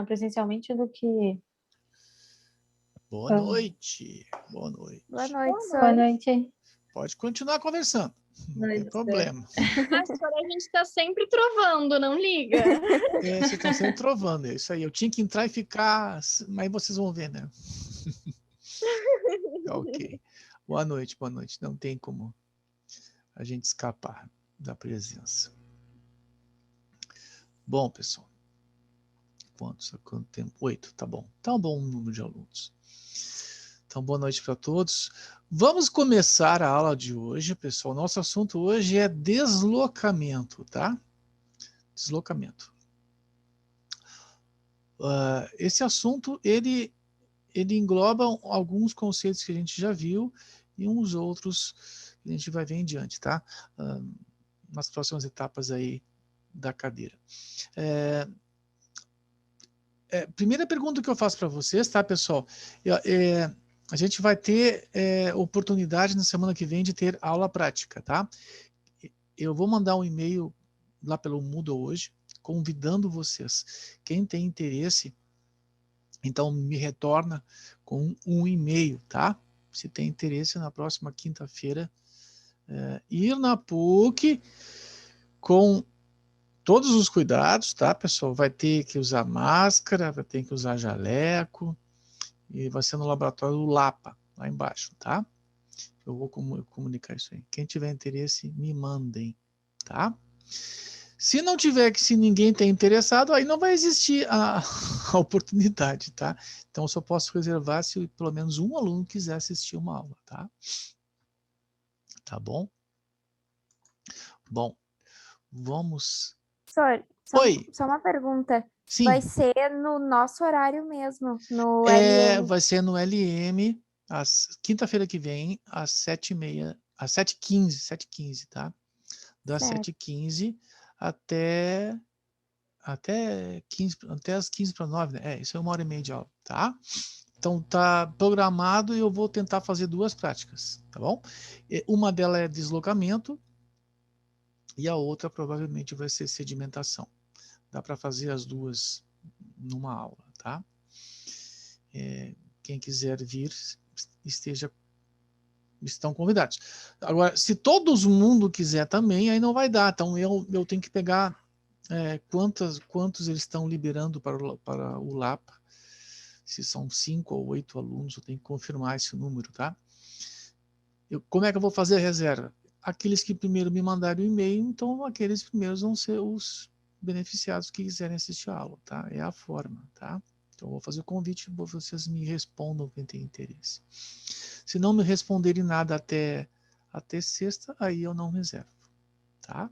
presencialmente do que... Boa noite. Boa noite. Boa noite, Boa Sônia. noite. Pode continuar conversando. Não tem problema. A senhora, a gente está sempre trovando, não liga? Vocês estão sempre trovando. É isso aí. Eu tinha que entrar e ficar. Mas vocês vão ver, né? Ok. Boa noite, boa noite. Não tem como a gente escapar da presença. Bom, pessoal. Quanto tempo? 8, tá bom. Tá um bom número de alunos. Então, boa noite para todos. Vamos começar a aula de hoje, pessoal. Nosso assunto hoje é deslocamento, tá? Deslocamento. Esse assunto, ele engloba alguns conceitos que a gente já viu e uns outros que a gente vai ver em diante, tá? Nas próximas etapas aí da cadeira. Primeira pergunta que eu faço para vocês, tá, pessoal? A gente vai ter oportunidade na semana que vem de ter aula prática, tá? Eu vou mandar um e-mail lá pelo Moodle hoje, convidando vocês. Quem tem interesse, então me retorna com um e-mail, tá? Se tem interesse, na próxima quinta-feira, ir na PUC com todos os cuidados, tá, pessoal? Vai ter que usar máscara, vai ter que usar jaleco, e vai ser no laboratório do Lapa, lá embaixo, tá? Eu vou comunicar isso aí. Quem tiver interesse, me mandem, tá? Se não tiver, se ninguém tem interessado, aí não vai existir a oportunidade, tá? Então, eu só posso reservar se pelo menos um aluno quiser assistir uma aula, tá? Tá bom? Bom, vamos... Sônia, Oi! só uma pergunta. Sim. Vai ser no nosso horário mesmo, no LM? Vai ser no LM, quinta-feira que vem, às 7h30, às 7h15, tá? Das 7h15 até as 8h45, né? Isso é 1h30 de aula, tá? Então tá programado e eu vou tentar fazer 2 práticas, tá bom? Uma delas é deslocamento e a outra provavelmente vai ser sedimentação. Dá para fazer as duas numa aula, tá? Quem quiser vir, estão convidados. Agora, se todo mundo quiser também, aí não vai dar. Então, eu tenho que pegar quantos eles estão liberando para o Lapa. Se são 5 ou 8 alunos, eu tenho que confirmar esse número, tá? Como é que eu vou fazer a reserva? Aqueles que primeiro me mandaram o e-mail, então aqueles primeiros vão ser os beneficiados que quiserem assistir a aula, tá? É a forma, tá? Então, eu vou fazer o convite, vocês me respondam quem tem interesse. Se não me responderem nada até sexta, aí eu não reservo, tá?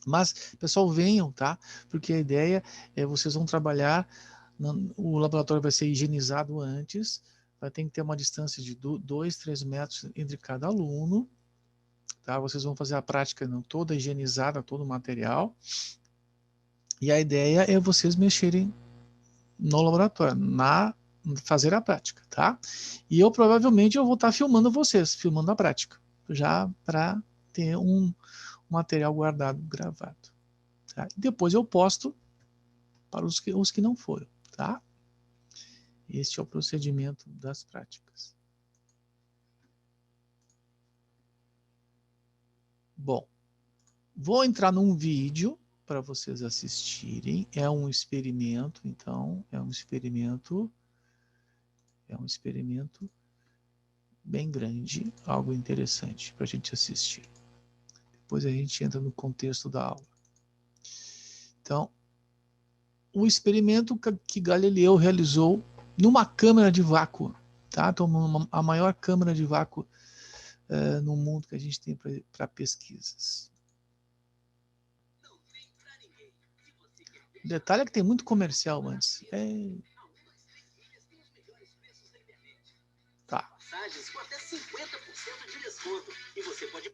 Mas, pessoal, venham, tá? Porque a ideia é vocês vão trabalhar, o laboratório vai ser higienizado antes, vai ter que ter uma distância de 2, 3 metros entre cada aluno, tá? Vocês vão fazer a prática toda higienizada, todo o material, e a ideia é vocês mexerem no laboratório, fazer a prática, tá? E eu provavelmente vou estar filmando vocês, filmando a prática, já para ter um material guardado, gravado. Tá? E depois eu posto para os que não foram, tá? Este é o procedimento das práticas. Bom, vou entrar num vídeo para vocês assistirem. É um experimento, então, é um experimento bem grande, algo interessante para a gente assistir. Depois a gente entra no contexto da aula. Então, o experimento que Galileu realizou numa câmara de vácuo, tá? Então, a maior câmara de vácuo no mundo que a gente tem para pesquisas. O detalhe é que tem muito comercial antes. Tá. Com até 50% de desconto. E você pode...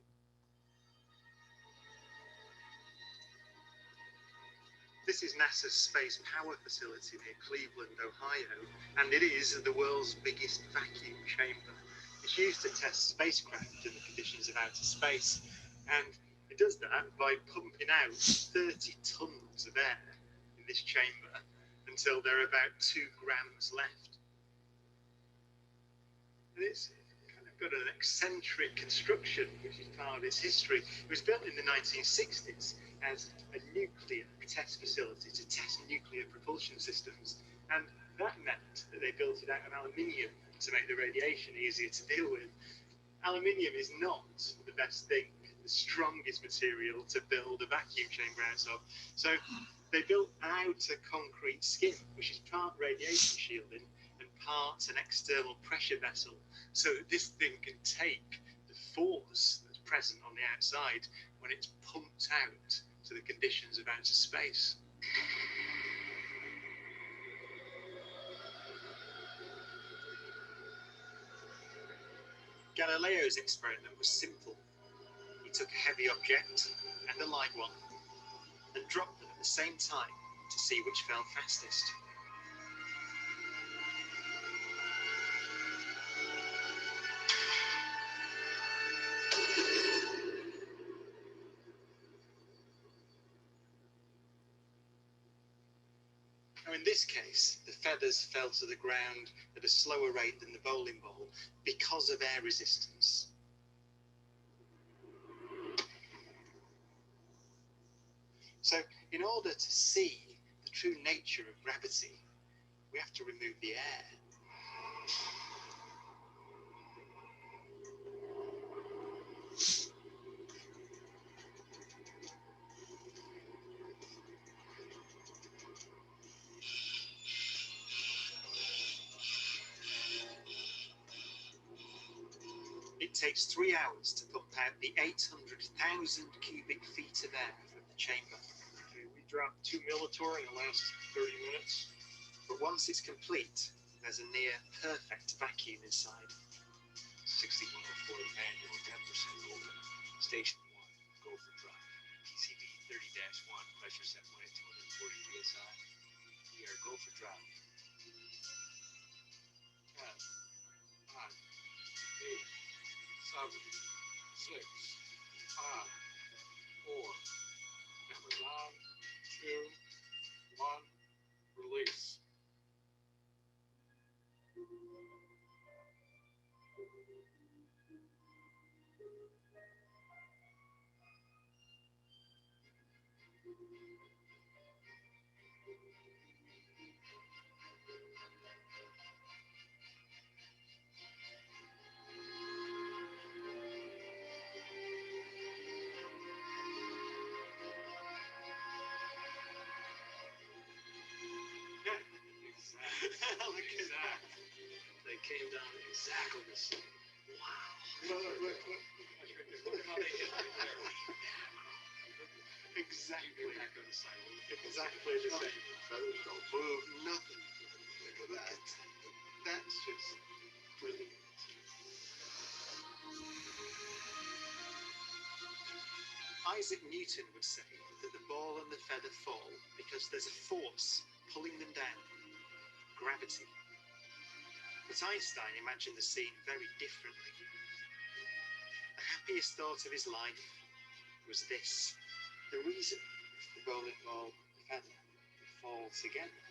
This is NASA's Space Power Facility near Cleveland, Ohio, and it is the world's biggest vacuum chamber. It's used to test spacecraft in the conditions of outer space, and it does that by pumping out 30 tons of air in this chamber until there are about 2 grams left. And it's kind of got an eccentric construction, which is part of its history. It was built in the 1960s as a nuclear test facility to test nuclear propulsion systems. And that meant that they built it out of aluminium to make the radiation easier to deal with. Aluminium is not the best thing, the strongest material to build a vacuum chamber out of. So they built an outer concrete skin, which is part radiation shielding and part an external pressure vessel, so that this thing can take the force that's present on the outside when it's pumped out to the conditions of outer space. Galileo's experiment was simple. He took a heavy object and a light one and dropped them at the same time to see which fell fastest. Now in this case, the feathers fell to the ground at a slower rate than the bowling ball because of air resistance. So in order to see the true nature of gravity, we have to remove the air. It takes 3 hours to pump out the 800,000 cubic feet of air from the chamber. Okay, we dropped 2 millitorr in the last 30 minutes. But once it's complete, there's a near perfect vacuum inside. 6104 manual, 10% open. Station 1, go for drop. PCB 30-1, pressure set point at 240 psi. We are go for drop. 10, 9, 8, 7, 6, 5, 4. Cameras on. 2, 1. Release. Exactly. They came down exactly the same. Wow. Look how they hit right there. Exactly. Back on the side. Exactly the same. Feathers don't move, nothing. Look at that. That's just brilliant. Isaac Newton would say that the ball and the feather fall because there's a force pulling them down, gravity. But Einstein imagined the scene very differently. The happiest thought of his life was this: the reason the bowling ball and the feather fall together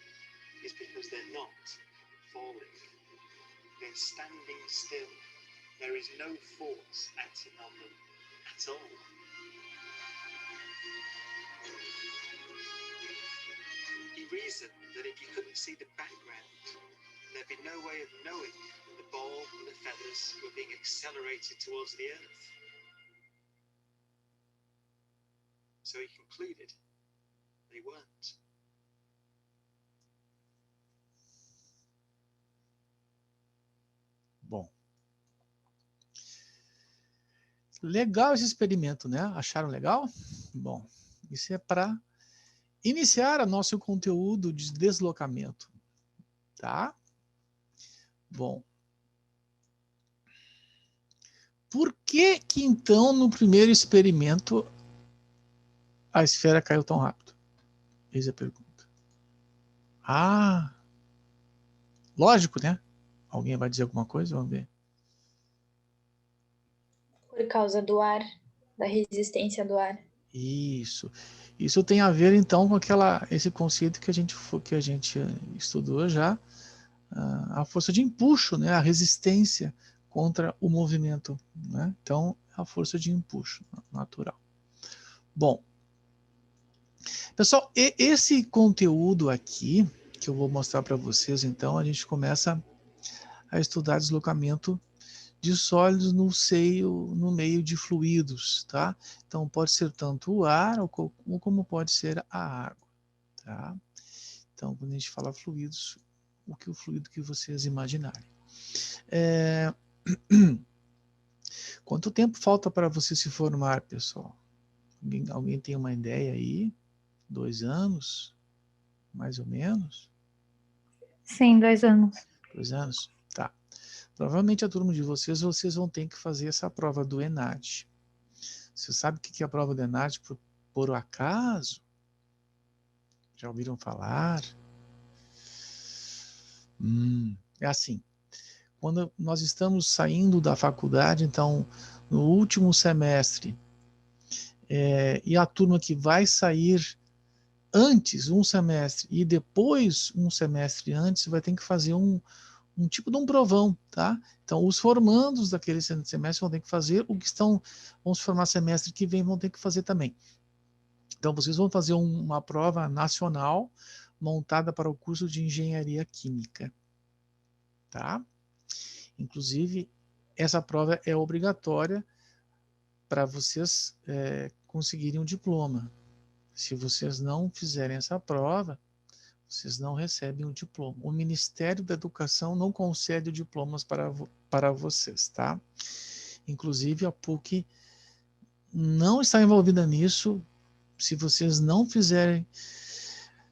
is because they're not falling. They're standing still. There is no force acting on them at all. He reasoned that if you couldn't see the background, there'd be no way of knowing that the ball and the feathers were being accelerated towards the earth. So he concluded they weren't. Bom. Legal esse experimento, né? Acharam legal? Bom, isso é para iniciar o nosso conteúdo de deslocamento, tá? Bom. Por que que então no primeiro experimento a esfera caiu tão rápido? Eis a pergunta. Ah, lógico, né? Alguém vai dizer alguma coisa? Vamos ver. Por causa do ar, da resistência do ar. Isso. Isso tem a ver, então, com esse conceito que a gente estudou já, a força de empuxo, né? A resistência contra o movimento, né? Então, a força de empuxo natural. Bom, pessoal, esse conteúdo aqui, que eu vou mostrar para vocês, então, a gente começa a estudar deslocamento de sólidos no meio de fluidos, tá? Então, pode ser tanto o ar ou como pode ser a água, tá? Então, quando a gente fala fluidos, o fluido que vocês imaginarem. Quanto tempo falta para você se formar, pessoal? Alguém tem uma ideia aí? 2 anos? Mais ou menos? Sim, 2 anos. 2 anos? Tá. Provavelmente a turma de vocês vão ter que fazer essa prova do ENAD. Você sabe o que é a prova do ENAD por acaso? Já ouviram falar? É assim. Quando nós estamos saindo da faculdade, então, no último semestre, e a turma que vai sair antes, um semestre, e depois, um semestre antes, vai ter que fazer um tipo de um provão, tá? Então, os formandos daquele semestre vão ter que fazer, vão se formar semestre que vem, vão ter que fazer também. Então, vocês vão fazer uma prova nacional montada para o curso de Engenharia Química, tá? Inclusive, essa prova é obrigatória para vocês conseguirem um diploma. Se vocês não fizerem essa prova, vocês não recebem o diploma. O Ministério da Educação não concede diplomas para vocês, tá? Inclusive, a PUC não está envolvida nisso. Se vocês não fizerem...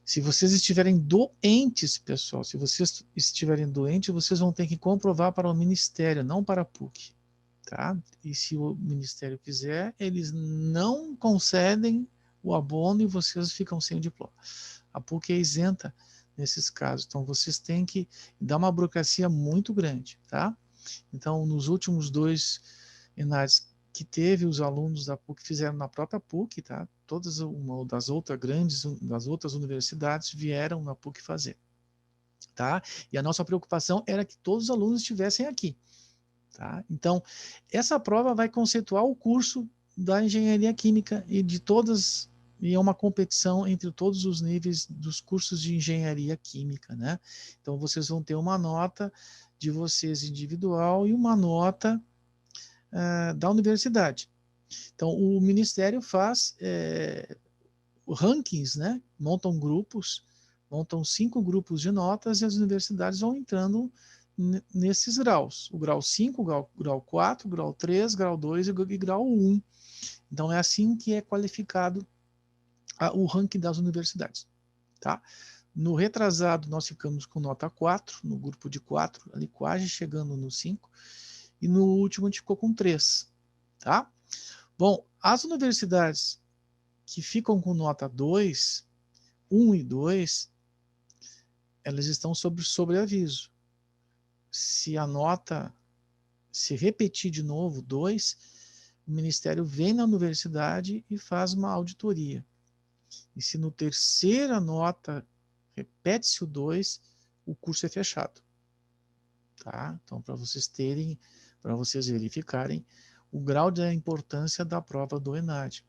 Se vocês estiverem doentes, pessoal, se vocês estiverem doentes, vocês vão ter que comprovar para o Ministério, não para a PUC, tá? E se o Ministério quiser, eles não concedem o abono e vocês ficam sem o diploma. A PUC é isenta nesses casos, então vocês têm que dar uma burocracia muito grande, tá? Então, nos últimos 2 ENADs que teve, os alunos da PUC fizeram na própria PUC, tá? Todas das outras universidades vieram na PUC fazer, tá? E a nossa preocupação era que todos os alunos estivessem aqui, tá? Então, essa prova vai conceituar o curso da Engenharia Química e é uma competição entre todos os níveis dos cursos de Engenharia Química, né? Então, vocês vão ter uma nota de vocês individual e uma nota da universidade. Então, o Ministério faz rankings, né? Montam 5 grupos de notas e as universidades vão entrando nesses graus. O grau 5, grau 4, grau 3, grau 2 e grau 1. Então, é assim que é qualificado o ranking das universidades, tá? No retrasado, nós ficamos com nota 4, no grupo de 4, ali quase chegando no 5, e no último a gente ficou com 3, tá? Bom, as universidades que ficam com nota 2, 1 e 2, elas estão sob sobreaviso. Se a nota se repetir de novo, 2, o Ministério vem na universidade e faz uma auditoria. E se no terceira nota repete-se o 2, o curso é fechado. Tá? Então, para vocês verificarem o grau de importância da prova do ENAD.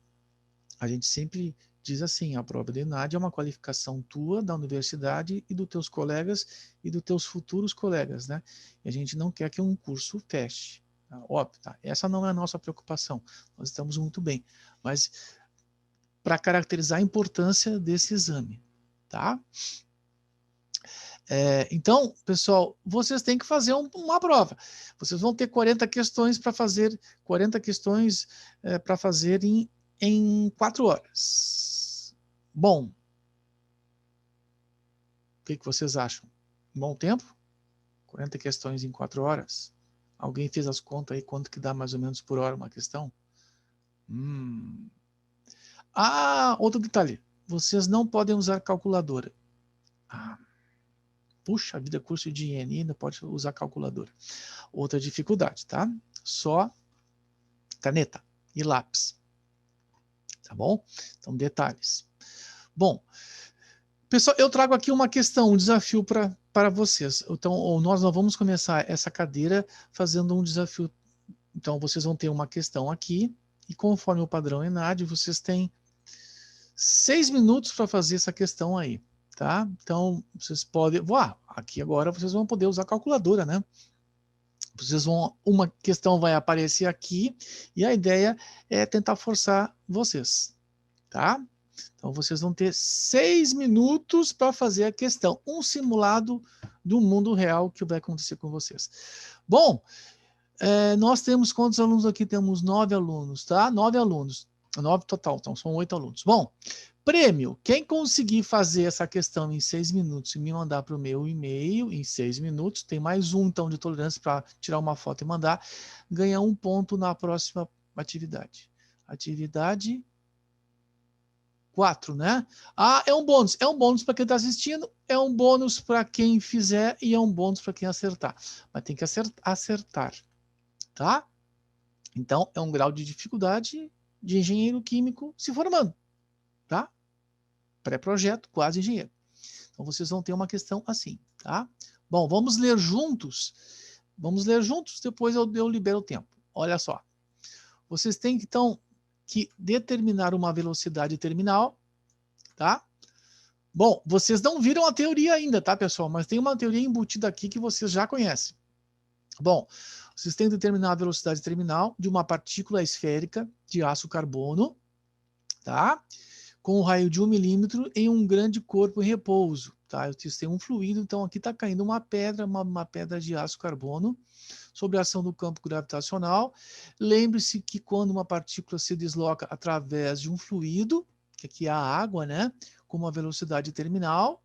A gente sempre diz assim, a prova do ENAD é uma qualificação tua, da universidade e dos teus colegas e dos teus futuros colegas, né? E a gente não quer que um curso feche. Tá? Óbvio, tá? Essa não é a nossa preocupação. Nós estamos muito bem. Mas para caracterizar a importância desse exame, tá? Então, pessoal, vocês têm que fazer uma prova. Vocês vão ter 40 questões para fazer, 40 questões para fazer em 4 horas. Bom, o que vocês acham? Bom tempo? 40 questões em 4 horas? Alguém fez as contas aí, quanto que dá mais ou menos por hora uma questão? Outro detalhe. Vocês não podem usar calculadora. Puxa vida, curso de IN ainda pode usar calculadora. Outra dificuldade, tá? Só caneta e lápis. Tá bom? Então, detalhes. Bom, pessoal, eu trago aqui uma questão, um desafio para vocês. Então, nós vamos começar essa cadeira fazendo um desafio. Então, vocês vão ter uma questão aqui, e conforme o padrão ENAD, vocês têm 6 minutos para fazer essa questão aí, tá? Então, vocês podem... aqui agora vocês vão poder usar a calculadora, né? Uma questão vai aparecer aqui, e a ideia é tentar forçar vocês, tá? Então, vocês vão ter 6 minutos para fazer a questão. Um simulado do mundo real que vai acontecer com vocês. Bom, nós temos quantos alunos aqui? Temos 9 alunos, tá? 9 alunos. 9 total, então são 8 alunos. Bom, prêmio. Quem conseguir fazer essa questão em 6 minutos e me mandar para o meu e-mail em 6 minutos, tem mais um então de tolerância para tirar uma foto e mandar, ganha 1 ponto na próxima atividade. Atividade 4, né? Ah, é um bônus. É um bônus para quem está assistindo, é um bônus para quem fizer e é um bônus para quem acertar. Mas tem que acertar, tá? Então, é um grau de dificuldade de engenheiro químico se formando, tá? Pré-projeto, quase engenheiro. Então, vocês vão ter uma questão assim, tá? Bom, vamos ler juntos. Vamos ler juntos, depois eu libero o tempo. Olha só. Vocês têm, então, que determinar uma velocidade terminal, tá? Bom, vocês não viram a teoria ainda, tá, pessoal? Mas tem uma teoria embutida aqui que vocês já conhecem. Bom, vocês têm que determinar a velocidade terminal de uma partícula esférica de aço carbono, tá? Com um raio de 1 milímetro em um grande corpo em repouso, tá? Vocês têm um fluido, então aqui está caindo uma pedra, uma pedra de aço carbono, sob a ação do campo gravitacional. Lembre-se que quando uma partícula se desloca através de um fluido, que aqui é a água, né? Com uma velocidade terminal,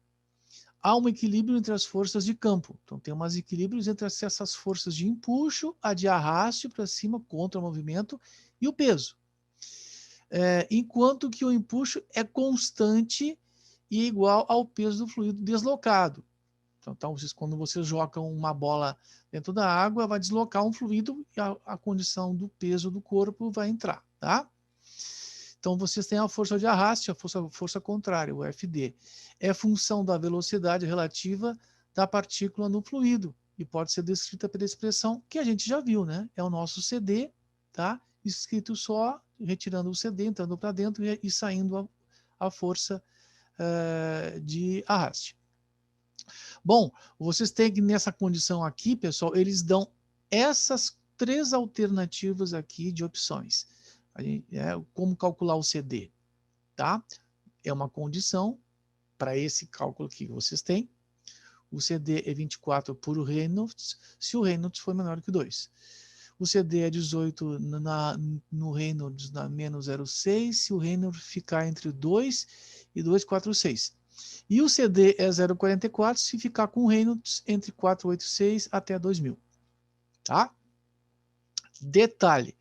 há um equilíbrio entre as forças de campo. Então, tem umas equilíbrios entre essas forças de empuxo, a de arraste para cima contra o movimento e o peso. Enquanto que o empuxo é constante e igual ao peso do fluido deslocado. Então quando vocês jogam uma bola dentro da água, vai deslocar um fluido e a condição do peso do corpo vai entrar, tá? Então, vocês têm a força de arraste, a força contrária, o FD. É função da velocidade relativa da partícula no fluido e pode ser descrita pela expressão que a gente já viu, né? É o nosso CD, tá? Escrito só, retirando o CD, entrando para dentro e saindo a força de arraste. Bom, vocês têm que, nessa condição aqui, pessoal, eles dão essas 3 alternativas aqui de opções. Como calcular o CD, tá? É uma condição para esse cálculo que vocês têm. O CD é 24 por Reynolds, se o Reynolds for menor que 2. O CD é 18 no Reynolds na menos 0,6, se o Reynolds ficar entre 2 e 2,46. E o CD é 0,44 se ficar com o Reynolds entre 486 até 2000. Tá? Detalhe.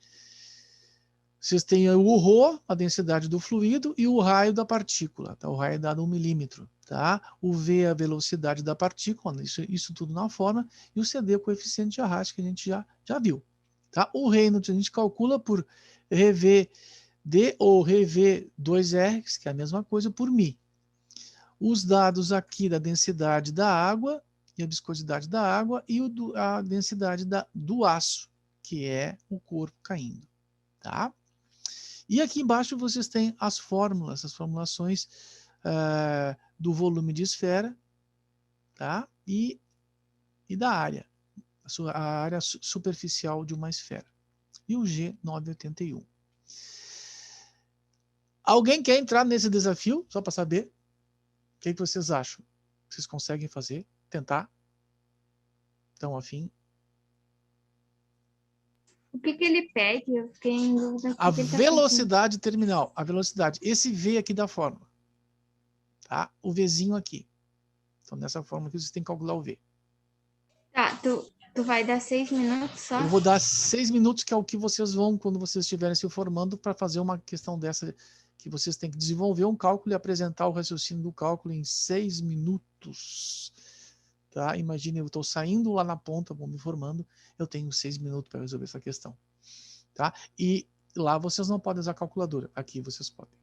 Vocês têm o ρ, a densidade do fluido, e o raio da partícula. Tá? O raio é dado 1 milímetro. Tá? O V é a velocidade da partícula, isso tudo na forma. E o CD é o coeficiente de arraste que a gente já viu. Tá? O Reynolds a gente calcula por RVD ou RV2R, que é a mesma coisa, por μ. Os dados aqui da densidade da água e a viscosidade da água e a densidade do aço, que é o corpo caindo. Tá? E aqui embaixo vocês têm as fórmulas, as formulações do volume de esfera, tá? E da área, a área superficial de uma esfera. E o G981. Alguém quer entrar nesse desafio, só para saber? O que vocês acham? Vocês conseguem fazer? Tentar? Estão afim? O que ele pede? Eu fiquei em dúvida. A velocidade terminal. A velocidade. Esse V aqui da fórmula. Tá? O Vzinho aqui. Então, nessa forma aqui, vocês têm que calcular o V. Tá, tu vai dar 6 minutos só? Eu vou dar 6 minutos, que é o que vocês vão, quando vocês estiverem se formando, para fazer uma questão dessa, que vocês têm que desenvolver um cálculo e apresentar o raciocínio do cálculo em 6 minutos. Tá? Imagine, eu estou saindo lá na ponta, vou me formando, eu tenho 6 minutos para resolver essa questão. Tá? E Lá vocês não podem usar calculadora, aqui vocês podem.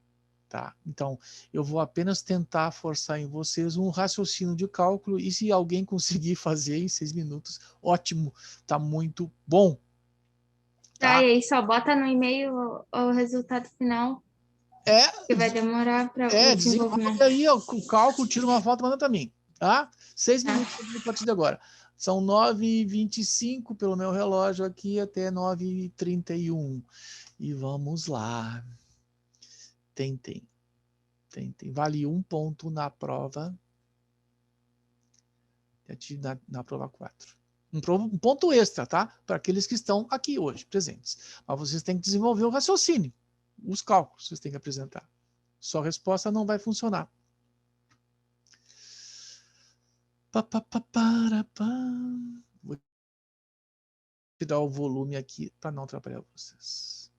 Tá? Então, eu vou apenas tentar forçar em vocês um raciocínio de cálculo e se alguém conseguir fazer em 6 minutos, ótimo, tá muito bom. Tá, Tá? e aí só bota no e-mail o resultado final, É, que vai demorar para o desenvolve desenvolvimento. aí ó, o cálculo, tira uma foto, manda para mim. Tá? 6 Tá. minutos a partir de agora. São 9h25 pelo meu relógio aqui até 9h31. E vamos lá. Tentem. Vale 1 ponto na prova. Na prova 4. Um ponto extra, tá? Para aqueles que estão aqui hoje, presentes. Mas vocês têm que desenvolver o raciocínio. Os cálculos vocês têm que apresentar. Sua resposta não vai funcionar. Vou tirar o volume aqui para não atrapalhar vocês.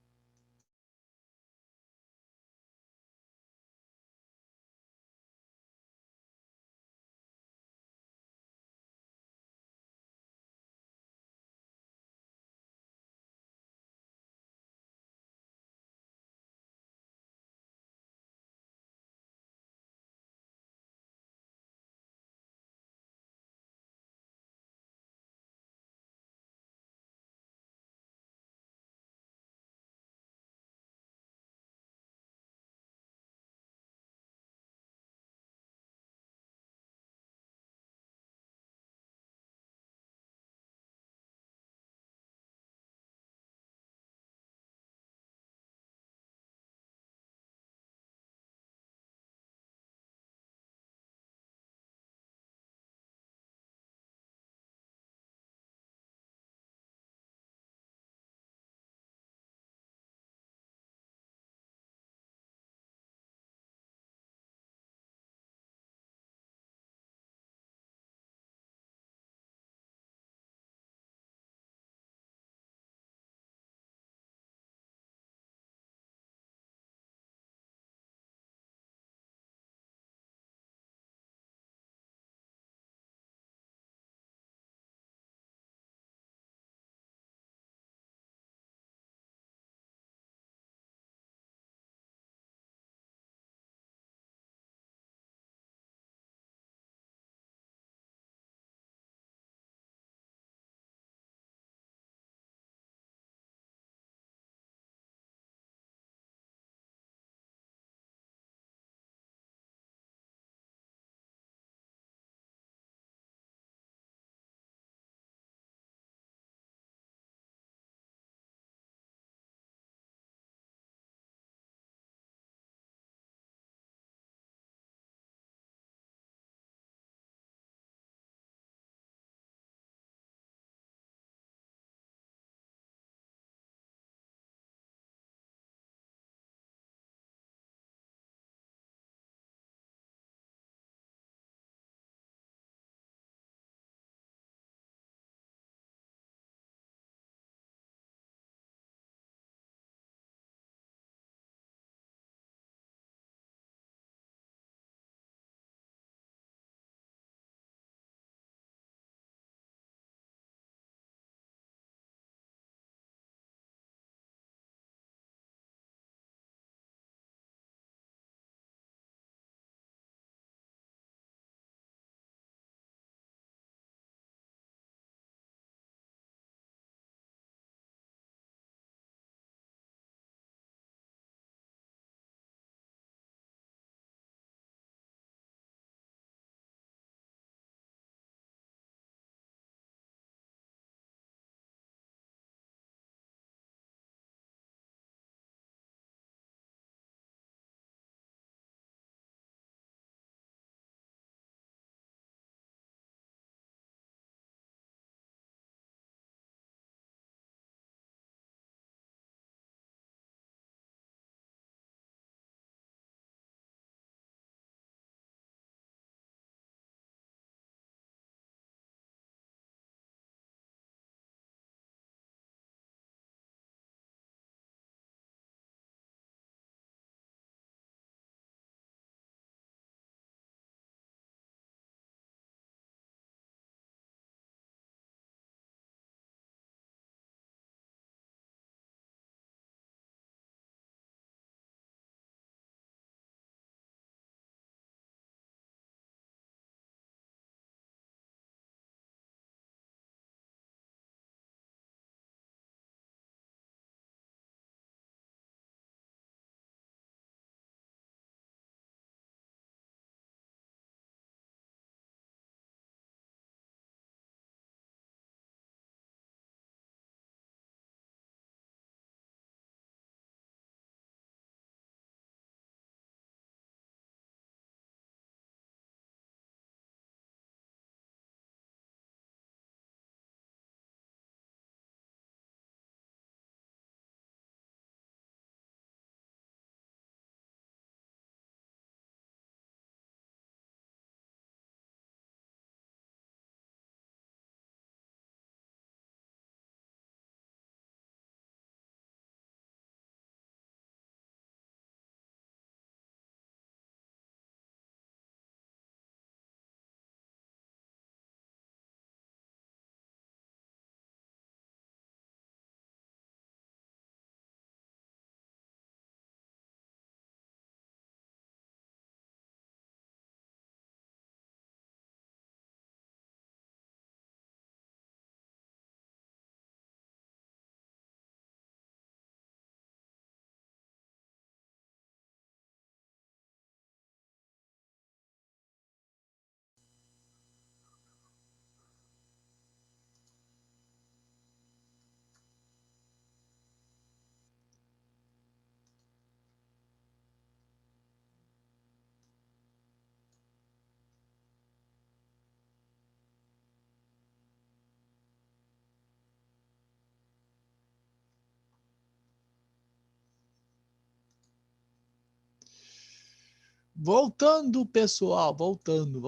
Voltando, pessoal, voltando.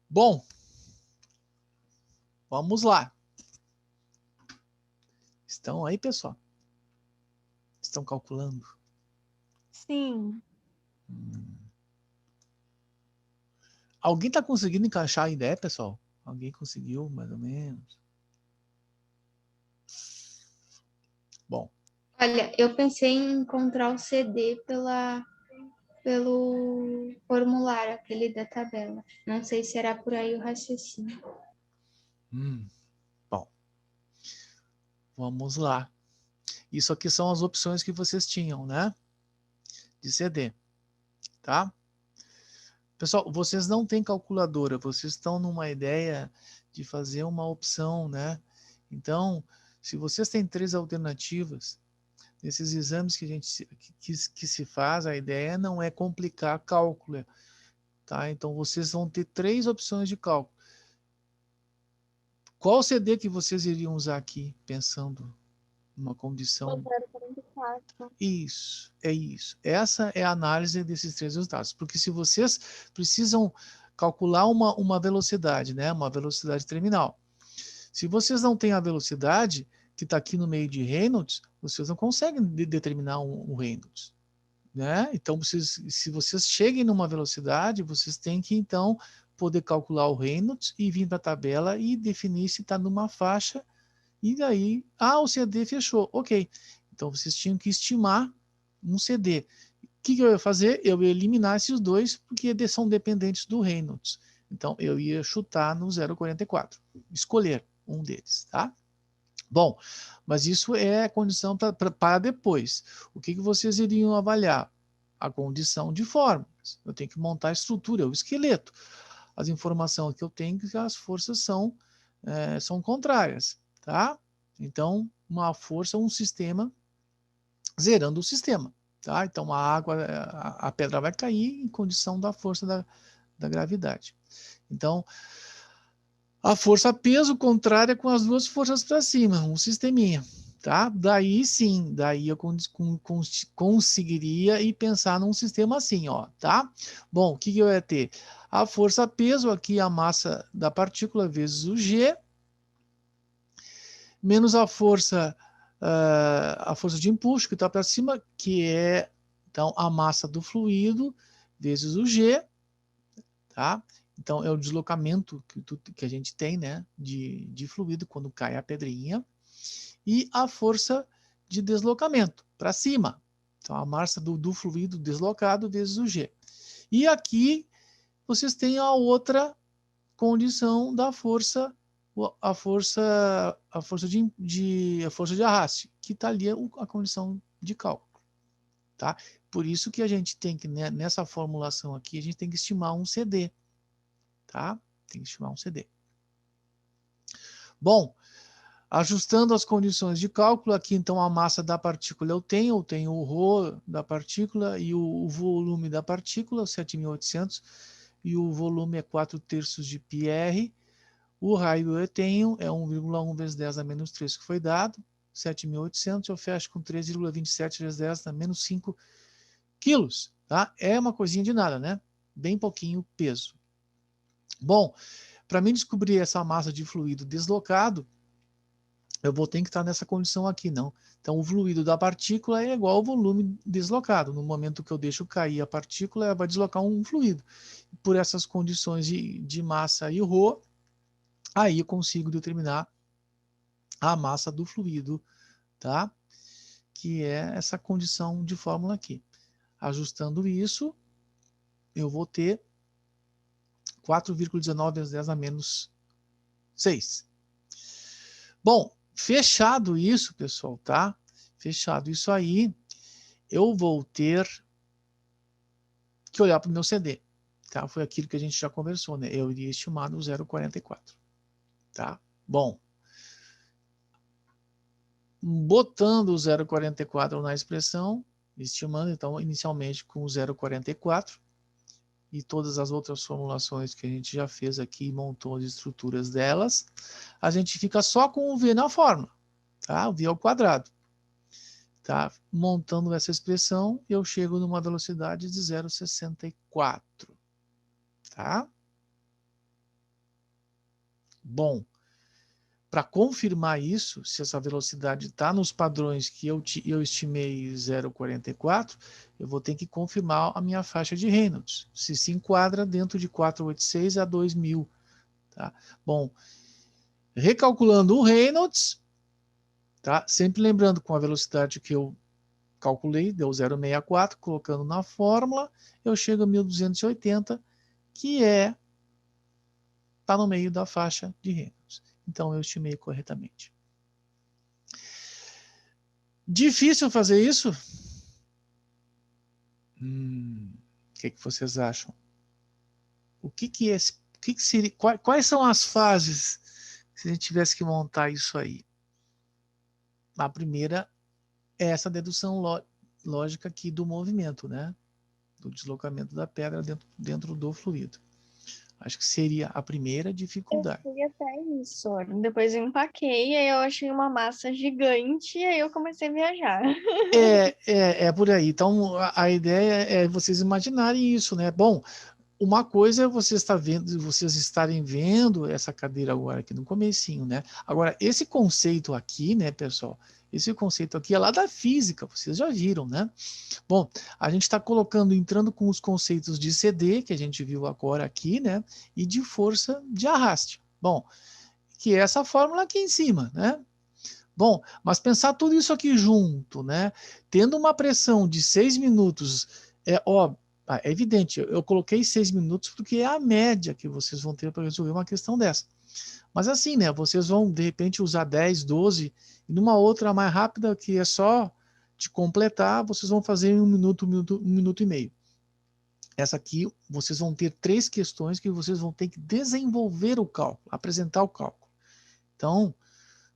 Bom, vamos lá. Estão aí, pessoal? Estão calculando? Sim. Alguém está conseguindo encaixar a ideia, pessoal? Alguém conseguiu, mais ou menos? Bom, Olha, eu pensei em encontrar o CD pelo formulário, aquele da tabela. Não sei se era por aí o raciocínio. bom, vamos lá. Isso aqui são as opções que vocês tinham, né? De CD, tá? Pessoal, vocês não têm calculadora, vocês estão numa ideia de fazer uma opção, né? Então, se vocês têm 3 alternativas, nesses exames que a gente que se faz, a ideia não é complicar cálculo, tá? Então, vocês vão ter 3 opções de cálculo. Qual CD que vocês iriam usar aqui, pensando numa condição? 0,44. Isso, é isso. Essa é a análise desses 3 resultados. Porque se vocês precisam calcular uma velocidade, né? Uma velocidade terminal. Se vocês não têm a velocidade que está aqui no meio de Reynolds, vocês não conseguem determinar um Reynolds, né? Então, se vocês cheguem numa velocidade, vocês têm que, então, poder calcular o Reynolds e vir para a tabela e definir se está numa faixa. E daí, o CD fechou. Ok. Então, vocês tinham que estimar um CD. O que eu ia fazer? Eu ia eliminar esses dois, porque são dependentes do Reynolds. Então, eu ia chutar no 0,44. Escolher um deles, tá? Bom, mas isso é condição para depois. O que vocês iriam avaliar? A condição de fórmulas. Eu tenho que montar a estrutura, o esqueleto. As informações que eu tenho é que as forças são contrárias, tá? Então, uma força, um sistema, zerando o sistema, tá? Então, a pedra vai cair em condição da força da gravidade. Então, a força peso contrária com as duas forças para cima, um sisteminha, tá? Daí sim, daí eu conseguiria ir pensar num sistema assim, ó, tá? Bom, o que eu ia ter? A força peso, aqui a massa da partícula vezes o G, menos a força de impulso que está para cima, que é, então, a massa do fluido vezes o G, tá? Então, é o deslocamento que a gente tem, né, de fluido quando cai a pedrinha, e a força de deslocamento para cima. Então, a massa do fluido deslocado vezes o G. E aqui, vocês têm a outra condição da força, a força de arraste, que está ali a condição de cálculo, tá? Por isso que a gente tem que, né, nessa formulação aqui, a gente tem que estimar um CD, tá? Tem que estimar um CD. Bom, ajustando as condições de cálculo, aqui então a massa da partícula eu tenho o ρ da partícula e o volume da partícula, 7.800, e o volume é 4/3 de πr. O raio eu tenho é 1,1 vezes 10 a menos 3 que foi dado, 7.800, eu fecho com 3,27 vezes 10 a menos 5 quilos, tá? É uma coisinha de nada, né? Bem pouquinho peso. Bom, para mim descobrir essa massa de fluido deslocado, eu vou ter que estar nessa condição aqui, não. Então, o fluido da partícula é igual ao volume deslocado. No momento que eu deixo cair a partícula, ela vai deslocar um fluido. Por essas condições de massa e ρ, aí eu consigo determinar a massa do fluido, tá? Que é essa condição de fórmula aqui. Ajustando isso, eu vou ter 4,19 vezes 10 a menos 6. Bom, fechado isso, pessoal, tá? Fechado isso aí, eu vou ter que olhar para o meu CD, tá? Foi aquilo que a gente já conversou, né? Eu iria estimar no 0,44, tá? Bom, botando o 0,44 na expressão, estimando, então, inicialmente com o 0,44, e todas as outras formulações que a gente já fez aqui, montou as estruturas delas, a gente fica só com o V na fórmula, tá? O V ao quadrado, Tá? Montando essa expressão, eu chego numa velocidade de 0,64. Tá? Bom, para confirmar isso, se essa velocidade está nos padrões que eu estimei 0,44, eu vou ter que confirmar a minha faixa de Reynolds, se enquadra dentro de 486 a 2000. Tá? Bom, recalculando o Reynolds, tá? Sempre lembrando com a velocidade que eu calculei, deu 0,64, colocando na fórmula, eu chego a 1280, que está no meio da faixa de Reynolds. Então, eu estimei corretamente. Difícil fazer isso? O que vocês acham? O que seria? Quais são as fases se a gente tivesse que montar isso aí? A primeira é essa dedução lógica aqui do movimento, né? Do deslocamento da pedra dentro do fluido. Acho que seria a primeira dificuldade. Eu fui até isso. Depois eu empaquei, aí eu achei uma massa gigante, e aí eu comecei a viajar. É por aí. Então, a ideia é vocês imaginarem isso, né? Bom, uma coisa é vocês estarem vendo essa cadeira agora aqui no comecinho, né? Agora, esse conceito aqui, né, pessoal? Esse conceito aqui é lá da física, vocês já viram, né? Bom, a gente está entrando com os conceitos de CD, que a gente viu agora aqui, né? E de força de arraste. Bom, que é essa fórmula aqui em cima, né? Bom, mas pensar tudo isso aqui junto, né? Tendo uma pressão de 6 minutos, é evidente, eu coloquei 6 minutos porque é a média que vocês vão ter para resolver uma questão dessa. Mas assim, né? Vocês vão, de repente, usar 10, 12, e numa outra mais rápida, que é só de completar, vocês vão fazer em 1 minuto, 1 minuto e meio. Essa aqui, vocês vão ter 3 questões que vocês vão ter que desenvolver o cálculo, apresentar o cálculo. Então,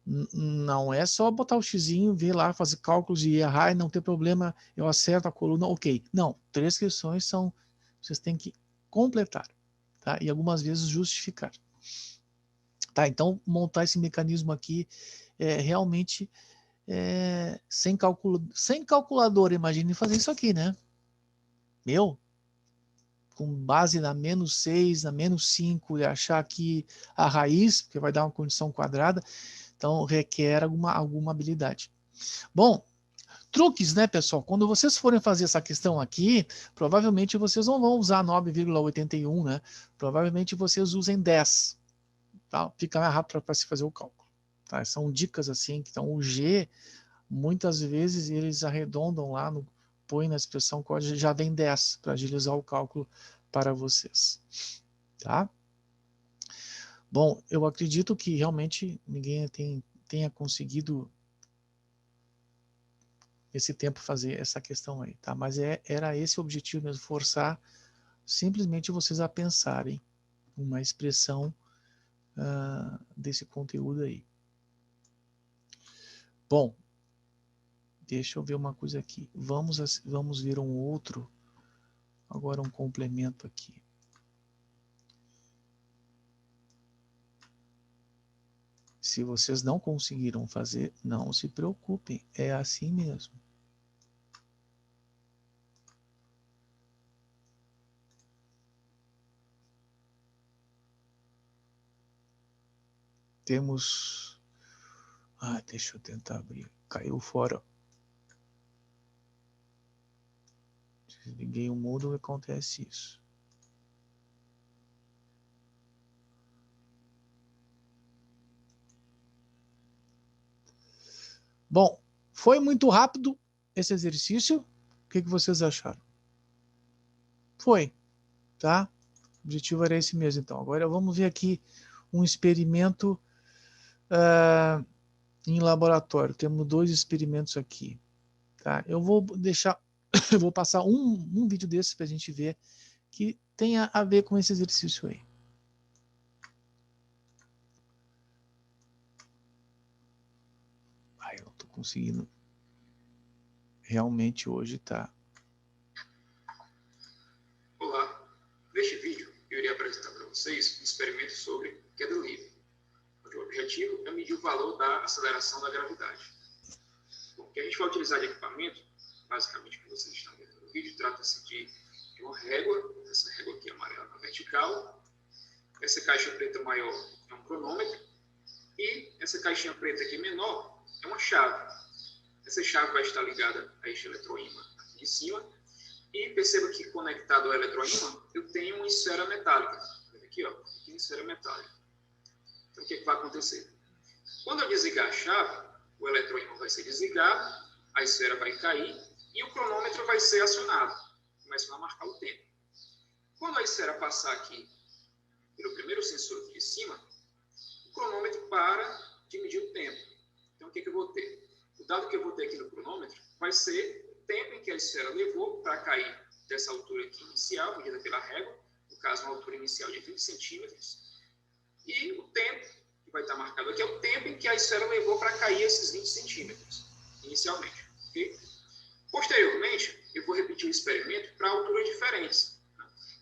não é só botar o xizinho, ver lá, fazer cálculos e errar e não ter problema, eu acerto a coluna, ok. Não, 3 questões vocês têm que completar, tá? E algumas vezes justificar. Tá, então, montar esse mecanismo aqui realmente sem calculadora, imagine fazer isso aqui, né? Com base na -6, na -5, e achar aqui a raiz, porque vai dar uma condição quadrada, então requer alguma habilidade. Bom, truques, né, pessoal? Quando vocês forem fazer essa questão aqui, provavelmente vocês não vão usar 9,81, né? Provavelmente vocês usem 10. Tá? Fica mais rápido para se fazer o cálculo. Tá? São dicas assim, então o G, muitas vezes eles arredondam lá, põe na expressão código, já vem 10 para agilizar o cálculo para vocês. Tá? Bom, eu acredito que realmente ninguém tenha conseguido esse tempo fazer essa questão aí, tá? Mas era esse o objetivo mesmo, forçar simplesmente vocês a pensarem uma expressão desse conteúdo aí. Bom, deixa eu ver uma coisa aqui. Vamos ver um outro, agora um complemento aqui. Se vocês não conseguiram fazer, não se preocupem, é assim mesmo. Temos... deixa eu tentar abrir. Caiu fora. Desliguei o modo e acontece isso. Bom, foi muito rápido esse exercício. O que vocês acharam? Foi, tá? O objetivo era esse mesmo, então. Agora vamos ver aqui um experimento em laboratório. Temos 2 experimentos aqui, tá? Eu vou deixar, eu vou passar um vídeo desse para a gente ver que tenha a ver com esse exercício aí. Eu não estou conseguindo. Realmente hoje tá. Olá, neste vídeo eu irei apresentar para vocês um experimento sobre queda livre, onde o objetivo é medir o valor da aceleração da gravidade. Bom, o que a gente vai utilizar de equipamento, basicamente, que vocês estão vendo no vídeo, trata-se de uma régua, essa régua aqui amarela na vertical, essa caixa preta maior é um cronômetro, e essa caixinha preta aqui menor é uma chave. Essa chave vai estar ligada a este eletroímã aqui de cima, e perceba que conectado ao eletroímã eu tenho uma esfera metálica. Aqui, ó, aqui uma esfera metálica. Então, o que vai acontecer? Quando eu desligar a chave, o eletroímã vai ser desligado, a esfera vai cair e o cronômetro vai ser acionado. Começa a marcar o tempo. Quando a esfera passar aqui pelo primeiro sensor aqui de cima, o cronômetro para de medir o tempo. Então, o que eu vou ter? O dado que eu vou ter aqui no cronômetro vai ser o tempo em que a esfera levou para cair dessa altura aqui inicial, medida pela régua, no caso, uma altura inicial de 20 centímetros, e o tempo que vai estar marcado aqui é o tempo em que a esfera levou para cair esses 20 centímetros, inicialmente. Okay? Posteriormente, eu vou repetir o experimento para alturas diferentes.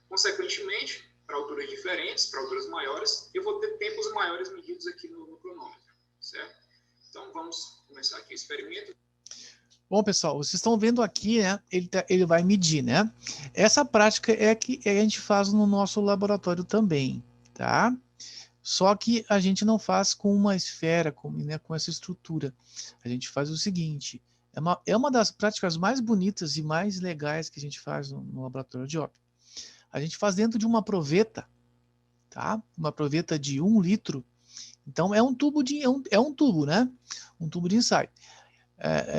Consequentemente, para alturas diferentes, para alturas maiores, eu vou ter tempos maiores medidos aqui no cronômetro, certo? Então, vamos começar aqui o experimento. Bom, pessoal, vocês estão vendo aqui, né? Ele vai medir, né? Essa prática é que a gente faz no nosso laboratório também, tá? Só que a gente não faz com uma esfera, com essa estrutura. A gente faz o seguinte, é uma das práticas mais bonitas e mais legais que a gente faz no laboratório de óptica. A gente faz dentro de uma proveta, tá? Uma proveta de 1 litro. Então, é um tubo, né? Um tubo de ensaio.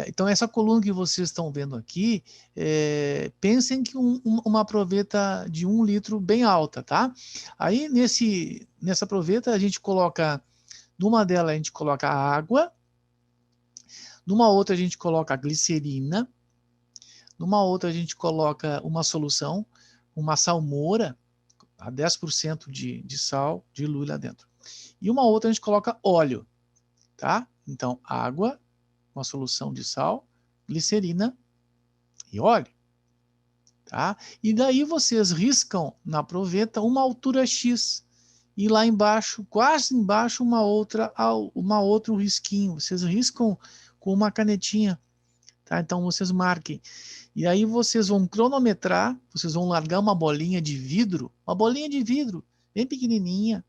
Então, essa coluna que vocês estão vendo aqui, pensem que uma proveta de 1 litro bem alta, tá? Aí, nessa proveta, a gente coloca, numa delas a gente coloca a água, numa outra a gente coloca a glicerina, numa outra a gente coloca uma solução, uma salmoura, a 10% de sal, dilui lá dentro. E uma outra a gente coloca óleo, tá? Então, água, uma solução de sal, glicerina e óleo, tá? E daí vocês riscam na proveta uma altura X e lá embaixo, quase embaixo, uma outro risquinho. Vocês riscam com uma canetinha, tá? Então vocês marquem. E aí vocês vão cronometrar, vocês vão largar uma bolinha de vidro bem pequenininha,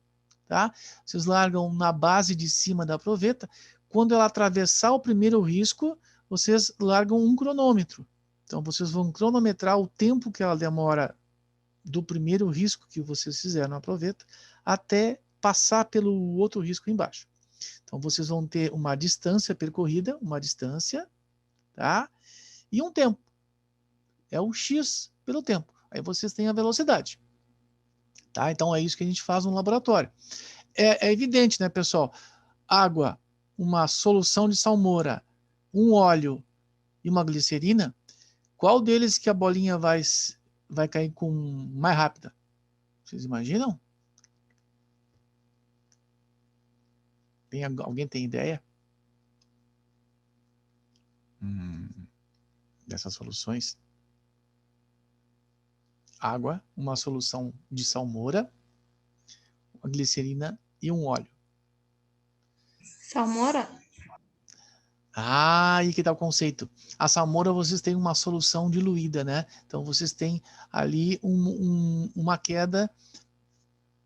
tá? Vocês largam na base de cima da proveta. Quando ela atravessar o primeiro risco, vocês largam um cronômetro. Então, vocês vão cronometrar o tempo que ela demora do primeiro risco que vocês fizeram na proveta até passar pelo outro risco embaixo. Então, vocês vão ter uma distância percorrida, tá? E um tempo. É o X pelo tempo. Aí vocês têm a velocidade. Tá? Então, é isso que a gente faz no laboratório. É evidente, né, pessoal? Água, uma solução de salmoura, um óleo e uma glicerina, qual deles que a bolinha vai cair com mais rápida? Vocês imaginam? Alguém tem ideia? Dessas soluções? Água, uma solução de salmoura, uma glicerina e um óleo. Salmoura? Aí que está o conceito. A salmoura vocês têm uma solução diluída, né? Então vocês têm ali uma queda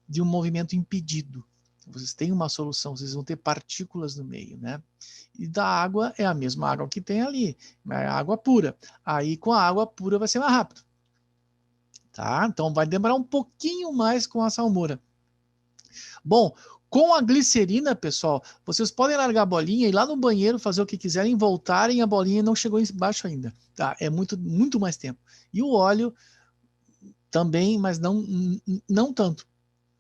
de um movimento impedido. Vocês têm uma solução, vocês vão ter partículas no meio, né? E da água é a mesma água que tem ali, é água pura. Aí com a água pura vai ser mais rápido. Tá? Então vai demorar um pouquinho mais com a salmoura. Bom, com a glicerina, pessoal, vocês podem largar a bolinha e ir lá no banheiro fazer o que quiserem, voltarem, a bolinha não chegou embaixo ainda. Tá? É muito mais tempo. E o óleo também, mas não tanto.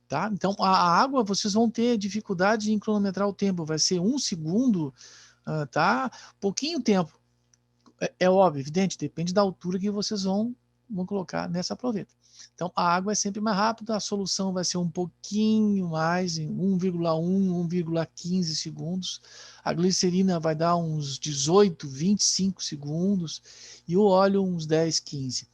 Tá? Então, a água, vocês vão ter dificuldade em cronometrar o tempo. Vai ser 1 segundo, tá? Pouquinho tempo. É óbvio, evidente, depende da altura que vocês vão colocar nessa proveta. Então, a água é sempre mais rápida, a solução vai ser um pouquinho mais, em 1,1, 1,15 segundos. A glicerina vai dar uns 18, 25 segundos e o óleo uns 10, 15.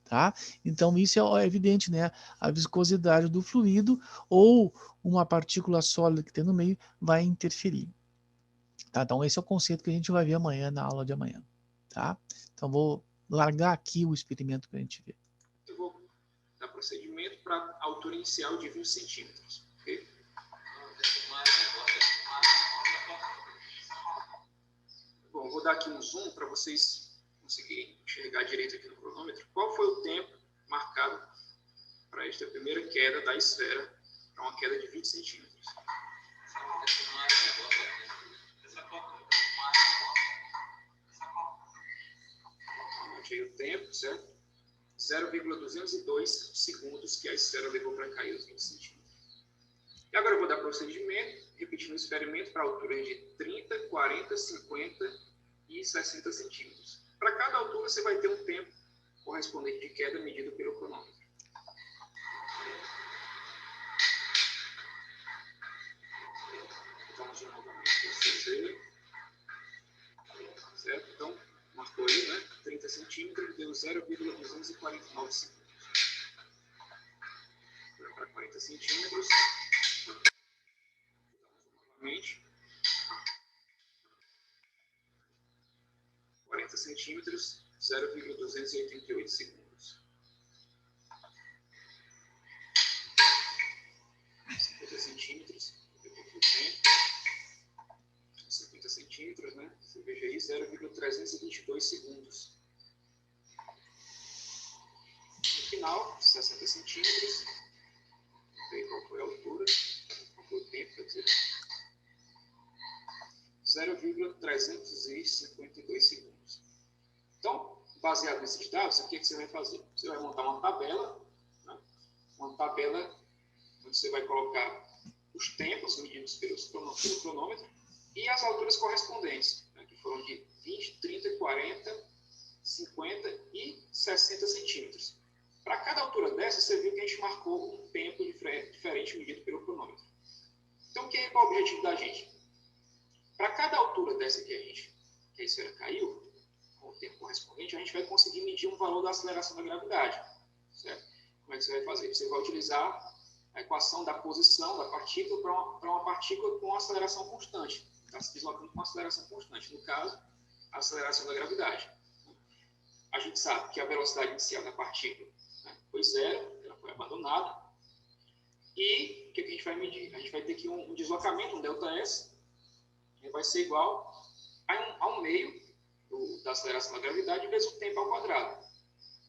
Tá? Então, isso é evidente, né? A viscosidade do fluido ou uma partícula sólida que tem no meio vai interferir. Tá? Então, esse é o conceito que a gente vai ver amanhã na aula de amanhã. Tá? Então, vou largar aqui o experimento para a gente ver. Eu vou dar procedimento para a altura inicial de 20 centímetros. Okay? Bom, vou dar aqui um zoom para vocês conseguirem enxergar direito aqui no cronômetro. Qual foi o tempo marcado para esta primeira queda da esfera, para uma queda de 20 centímetros? Anotei o tempo, certo? 0,202 segundos que a esfera levou para cair os 20 centímetros. E agora eu vou dar procedimento, repetindo o experimento para alturas de 30, 40, 50 e 60 centímetros. Para cada altura você vai ter um tempo correspondente de queda medido pelo cronômetro. Vamos novamente para vocês verem. Certo? Então, marcou aí, né? 30 centímetros, deu 0,249 segundos. Agora para 40 centímetros. Novamente. 40 centímetros, 0,288 segundos. 50 centímetros, deu pouquinho tempo. 50 centímetros, né? Você veja aí, 0,322 segundos. No final, 60 centímetros. Não sei qual foi a altura, qual foi o tempo, quer dizer. 0,352 segundos. Então, baseado nesses dados, o que você vai fazer? Você vai montar uma tabela, né? Uma tabela onde você vai colocar os tempos medidos pelo cronômetro e as alturas correspondentes, né? Que foram de 20, 30, 40, 50 e 60 centímetros. Para cada altura dessa, você viu que a gente marcou um tempo diferente medido pelo cronômetro. Então, qual é o objetivo da gente? Para cada altura dessa que a esfera caiu, com o tempo correspondente, a gente vai conseguir medir um valor da aceleração da gravidade. Certo? Como é que você vai fazer? Você vai utilizar a equação da posição da partícula para uma partícula com aceleração constante. Está se deslocando com aceleração constante. No caso, a aceleração da gravidade. A gente sabe que a velocidade inicial da partícula, né, foi zero, ela foi abandonada. E o que a gente vai medir? A gente vai ter aqui um deslocamento, um ΔS, que vai ser igual a um meio da aceleração da gravidade vezes o tempo ao quadrado.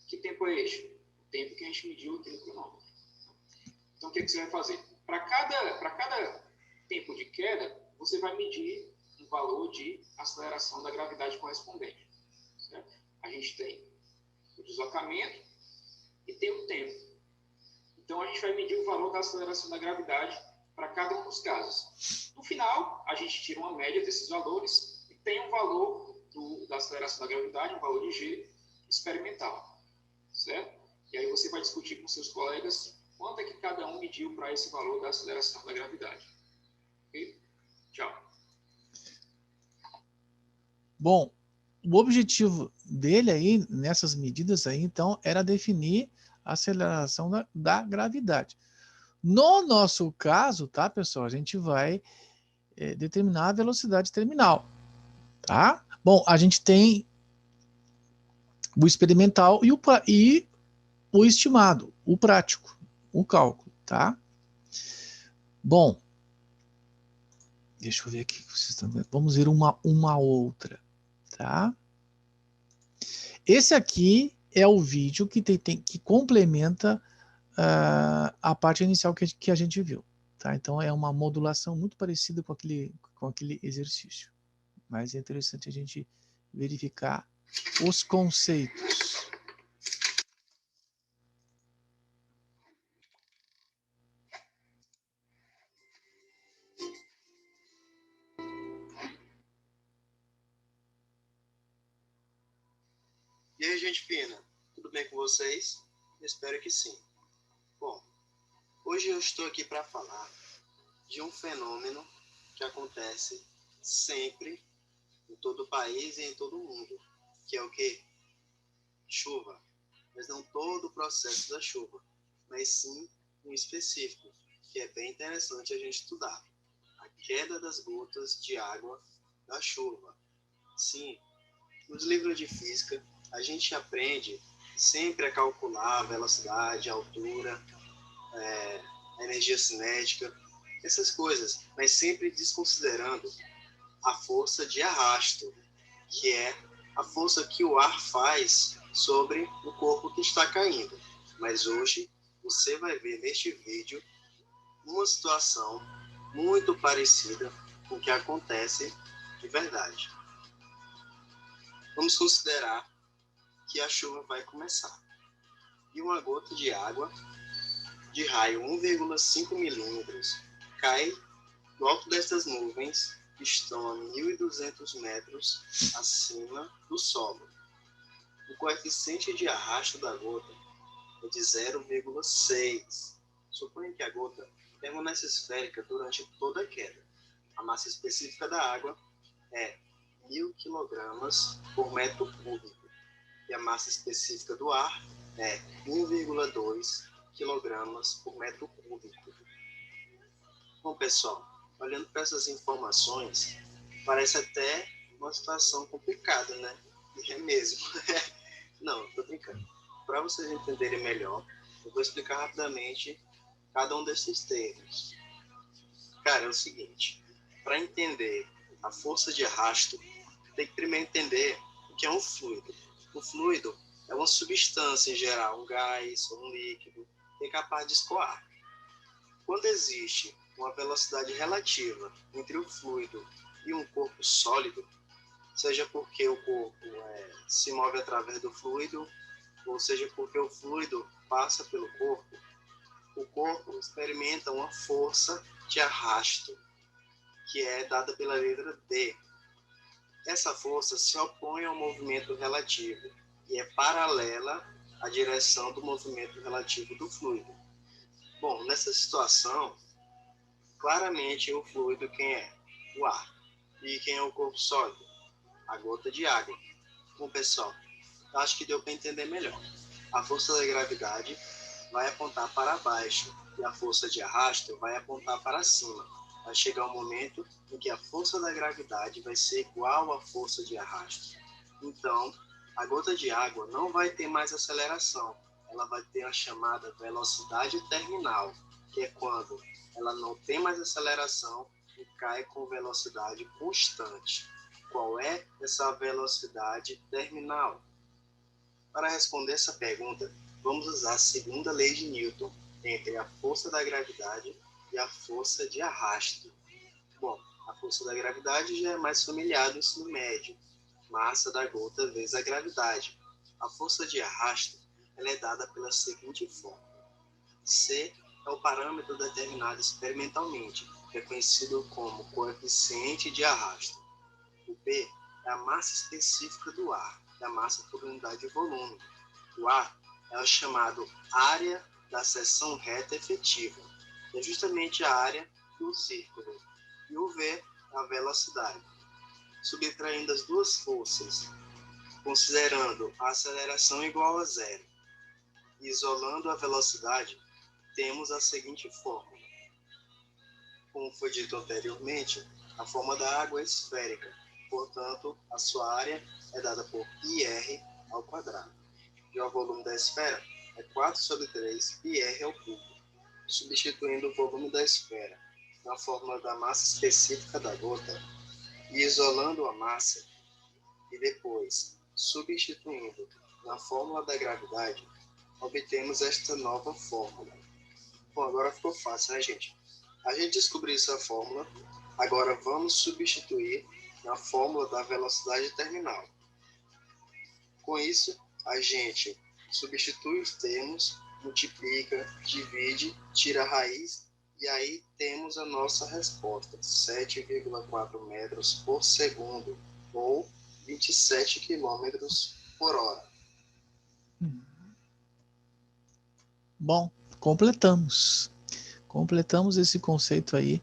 Que tempo é este? O tempo que a gente mediu aqui no cronômetro. Então, o que você vai fazer? Para cada tempo de queda, você vai medir um valor de aceleração da gravidade correspondente. Certo? A gente tem o deslocamento e tem o tempo. Então, a gente vai medir o valor da aceleração da gravidade para cada um dos casos. No final, a gente tira uma média desses valores e tem um valor da aceleração da gravidade, um valor de G experimental. Certo? E aí você vai discutir com seus colegas quanto é que cada um mediu para esse valor da aceleração da gravidade. Ok? Tchau. Bom, o objetivo dele aí, nessas medidas aí, então, era definir a aceleração da gravidade. No nosso caso, tá, pessoal, a gente vai determinar a velocidade terminal, tá? Bom, a gente tem o experimental e o estimado, o prático, o cálculo, tá? Bom, deixa eu ver aqui, vocês estão vendo. Vamos ver uma outra, tá? Esse aqui é o vídeo que complementa a parte inicial que a gente viu, tá? Então é uma modulação muito parecida com aquele exercício, mas é interessante a gente verificar os conceitos. E aí, gente fina, tudo bem com vocês? Espero que sim. Bom, hoje eu estou aqui para falar de um fenômeno que acontece sempre em todo o país e em todo o mundo, que é o quê? Chuva. Mas não todo o processo da chuva, mas sim um específico, que é bem interessante a gente estudar. A queda das gotas de água da chuva. Sim, nos livros de física, a gente aprende sempre a calcular a velocidade, a altura, a energia cinética, essas coisas, mas sempre desconsiderando a força de arrasto, que é a força que o ar faz sobre o corpo que está caindo. Mas hoje você vai ver neste vídeo uma situação muito parecida com o que acontece de verdade. Vamos considerar que a chuva vai começar e uma gota de água de raio 1,5 milímetros cai do alto destas nuvens que estão a 1.200 metros acima do solo. O coeficiente de arrasto da gota é de 0,6. Suponha que a gota permanece esférica durante toda a queda. A massa específica da água é 1.000 kg por metro cúbico e a massa específica do ar é 1,2 kg por metro cúbico. Bom, pessoal, olhando para essas informações, parece até uma situação complicada, né? E é mesmo. Não, estou brincando. Para vocês entenderem melhor, eu vou explicar rapidamente cada um desses termos. Cara, é o seguinte, para entender a força de arrasto, tem que primeiro entender o que é um fluido. O fluido é uma substância em geral, um gás ou um líquido, que é capaz de escoar. Quando existe uma velocidade relativa entre o fluido e um corpo sólido, seja porque o corpo se move através do fluido, ou seja porque o fluido passa pelo corpo, o corpo experimenta uma força de arrasto, que é dada pela letra D. Essa força se opõe ao movimento relativo e é paralela à direção do movimento relativo do fluido. Bom, nessa situação, claramente o fluido quem é? O ar. E quem é o corpo sólido? A gota de água. Bom, pessoal, acho que deu para entender melhor. A força da gravidade vai apontar para baixo e a força de arrasto vai apontar para cima. Vai chegar um momento em que a força da gravidade vai ser igual à força de arrasto. Então, a gota de água não vai ter mais aceleração. Ela vai ter a chamada velocidade terminal, que é quando ela não tem mais aceleração e cai com velocidade constante. Qual é essa velocidade terminal? Para responder essa pergunta, vamos usar a segunda lei de Newton, entre a força da gravidade e a força de arrasto. Bom, a força da gravidade já é mais familiar do ensino médio. Massa da gota vezes a gravidade. A força de arrasto ela é dada pela seguinte forma. C é o parâmetro determinado experimentalmente, que é conhecido como coeficiente de arrasto. O P é a massa específica do ar, da massa por unidade de volume. O A é o chamado área da seção reta efetiva, que é justamente a área do círculo. E o V é a velocidade. Subtraindo as duas forças, considerando a aceleração igual a zero, e isolando a velocidade, temos a seguinte fórmula. Como foi dito anteriormente, a forma da água é esférica, portanto, a sua área é dada por πr ao quadrado. Já o volume da esfera é 4 sobre 3 πr ao cubo. Substituindo o volume da esfera na fórmula da massa específica da gota e isolando a massa, e depois substituindo na fórmula da gravidade, obtemos esta nova fórmula. Bom, agora ficou fácil, né, gente? A gente descobriu essa fórmula, agora vamos substituir na fórmula da velocidade terminal. Com isso, a gente substitui os termos, multiplica, divide, tira a raiz, e aí temos a nossa resposta, 7,4 metros por segundo, ou 27 quilômetros por hora. Bom, completamos. Completamos esse conceito aí,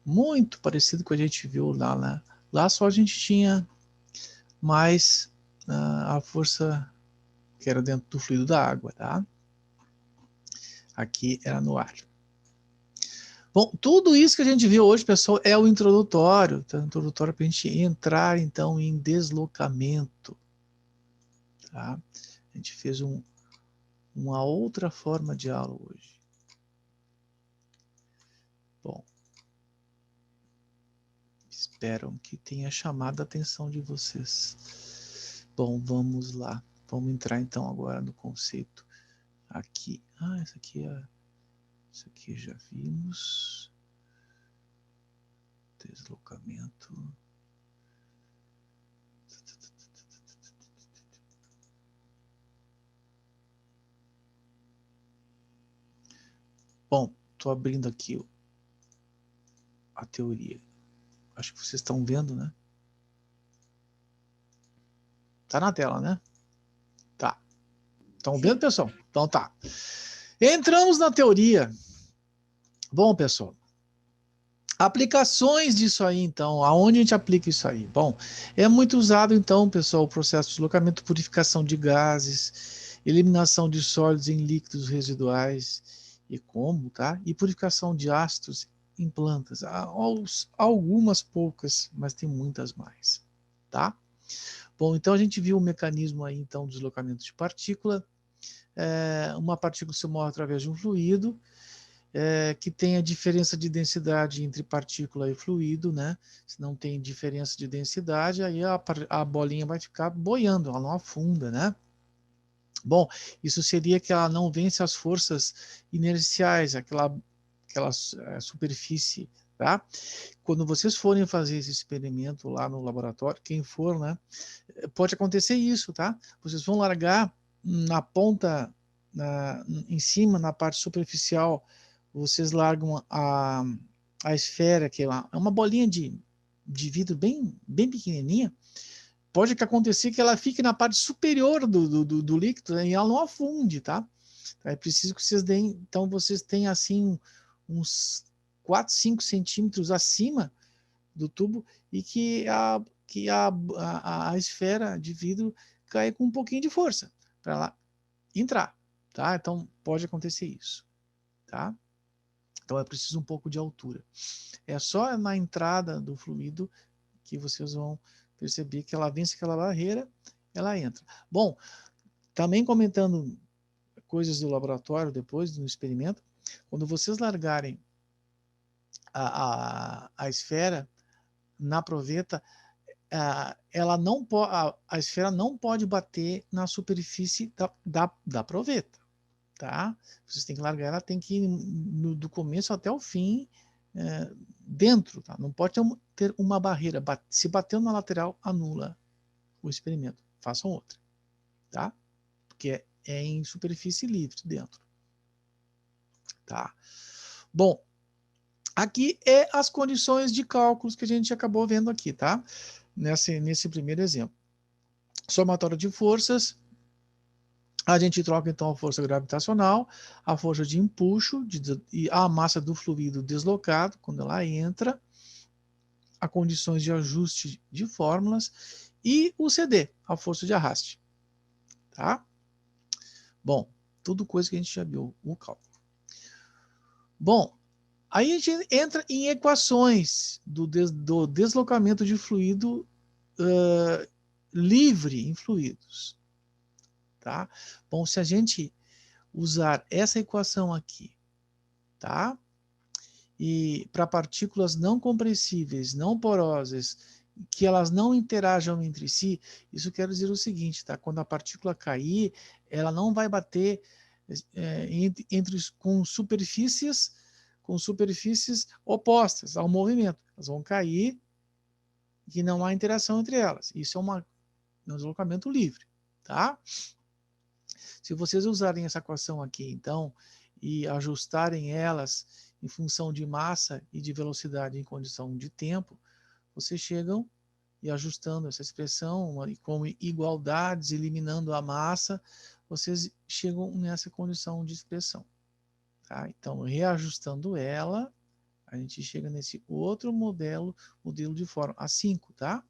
muito parecido com o que a gente viu lá, né? Lá só a gente tinha mais a força que era dentro do fluido da água, tá? Aqui era no ar. Bom, tudo isso que a gente viu hoje, pessoal, é o introdutório. Tá? O introdutório para a gente entrar, então, em deslocamento. Tá? A gente fez uma outra forma de aula hoje. Bom, espero que tenha chamado a atenção de vocês. Bom, vamos lá. Vamos entrar, então, agora no conceito aqui. Ah, isso aqui já vimos. Deslocamento. Bom, estou abrindo aqui a teoria. Acho que vocês estão vendo, né? Tá na tela, né? Tá. Estão vendo, pessoal? Então tá. Entramos na teoria. Bom, pessoal. Aplicações disso aí, então. Aonde a gente aplica isso aí? Bom, é muito usado, então, pessoal, o processo de deslocamento, purificação de gases, eliminação de sólidos em líquidos residuais e como, tá? E purificação de ácidos em plantas. Há algumas poucas, mas tem muitas mais, tá? Bom, então a gente viu o mecanismo aí, então, do deslocamento de partícula. Uma partícula se move através de um fluido, que tem a diferença de densidade entre partícula e fluido, né? Se não tem diferença de densidade, aí a bolinha vai ficar boiando, ela não afunda, né? Bom, isso seria que ela não vence as forças inerciais, aquela superfície, tá? Quando vocês forem fazer esse experimento lá no laboratório, quem for, né? Pode acontecer isso, tá? Vocês vão largar na ponta, em cima, na parte superficial, vocês largam a esfera, que é uma bolinha de vidro bem pequenininha. Pode acontecer que ela fique na parte superior do líquido, né, e ela não afunde, tá? É preciso que vocês deem, então vocês têm assim uns 4, 5 centímetros acima do tubo e que a esfera de vidro caia com um pouquinho de força para ela entrar, tá? Então pode acontecer isso, tá? Então é preciso um pouco de altura. É só na entrada do fluido que vocês vão perceber que ela vence aquela barreira, ela entra. Bom, também comentando coisas do laboratório depois, do experimento, quando vocês largarem a esfera na proveta, a esfera não pode bater na superfície da proveta, tá? Vocês têm que largar, ela tem que ir do começo até o fim, dentro, tá? Não pode ter uma barreira. Se bateu na lateral, anula o experimento. Façam outra, tá? Porque é em superfície livre dentro, tá? Bom, aqui é as condições de cálculos que a gente acabou vendo aqui, tá? Nesse primeiro exemplo. Somatório de forças. A gente troca, então, a força gravitacional, a força de empuxo e a massa do fluido deslocado, quando ela entra, as condições de ajuste de fórmulas e o CD, a força de arraste. Tá? Bom, tudo coisa que a gente já viu, o cálculo. Bom, aí a gente entra em equações do deslocamento de fluido livre em fluidos. Tá? Bom, se a gente usar essa equação aqui, tá? E para partículas não compressíveis, não porosas, que elas não interajam entre si, isso quer dizer o seguinte, tá? Quando a partícula cair, ela não vai bater com superfícies opostas ao movimento. Elas vão cair e não há interação entre elas. Isso é um deslocamento livre, tá? Se vocês usarem essa equação aqui, então, e ajustarem elas em função de massa e de velocidade em condição de tempo, vocês chegam e ajustando essa expressão com igualdades, eliminando a massa, vocês chegam nessa condição de expressão. Tá? Então, reajustando ela, a gente chega nesse outro modelo de forma a 5, tá?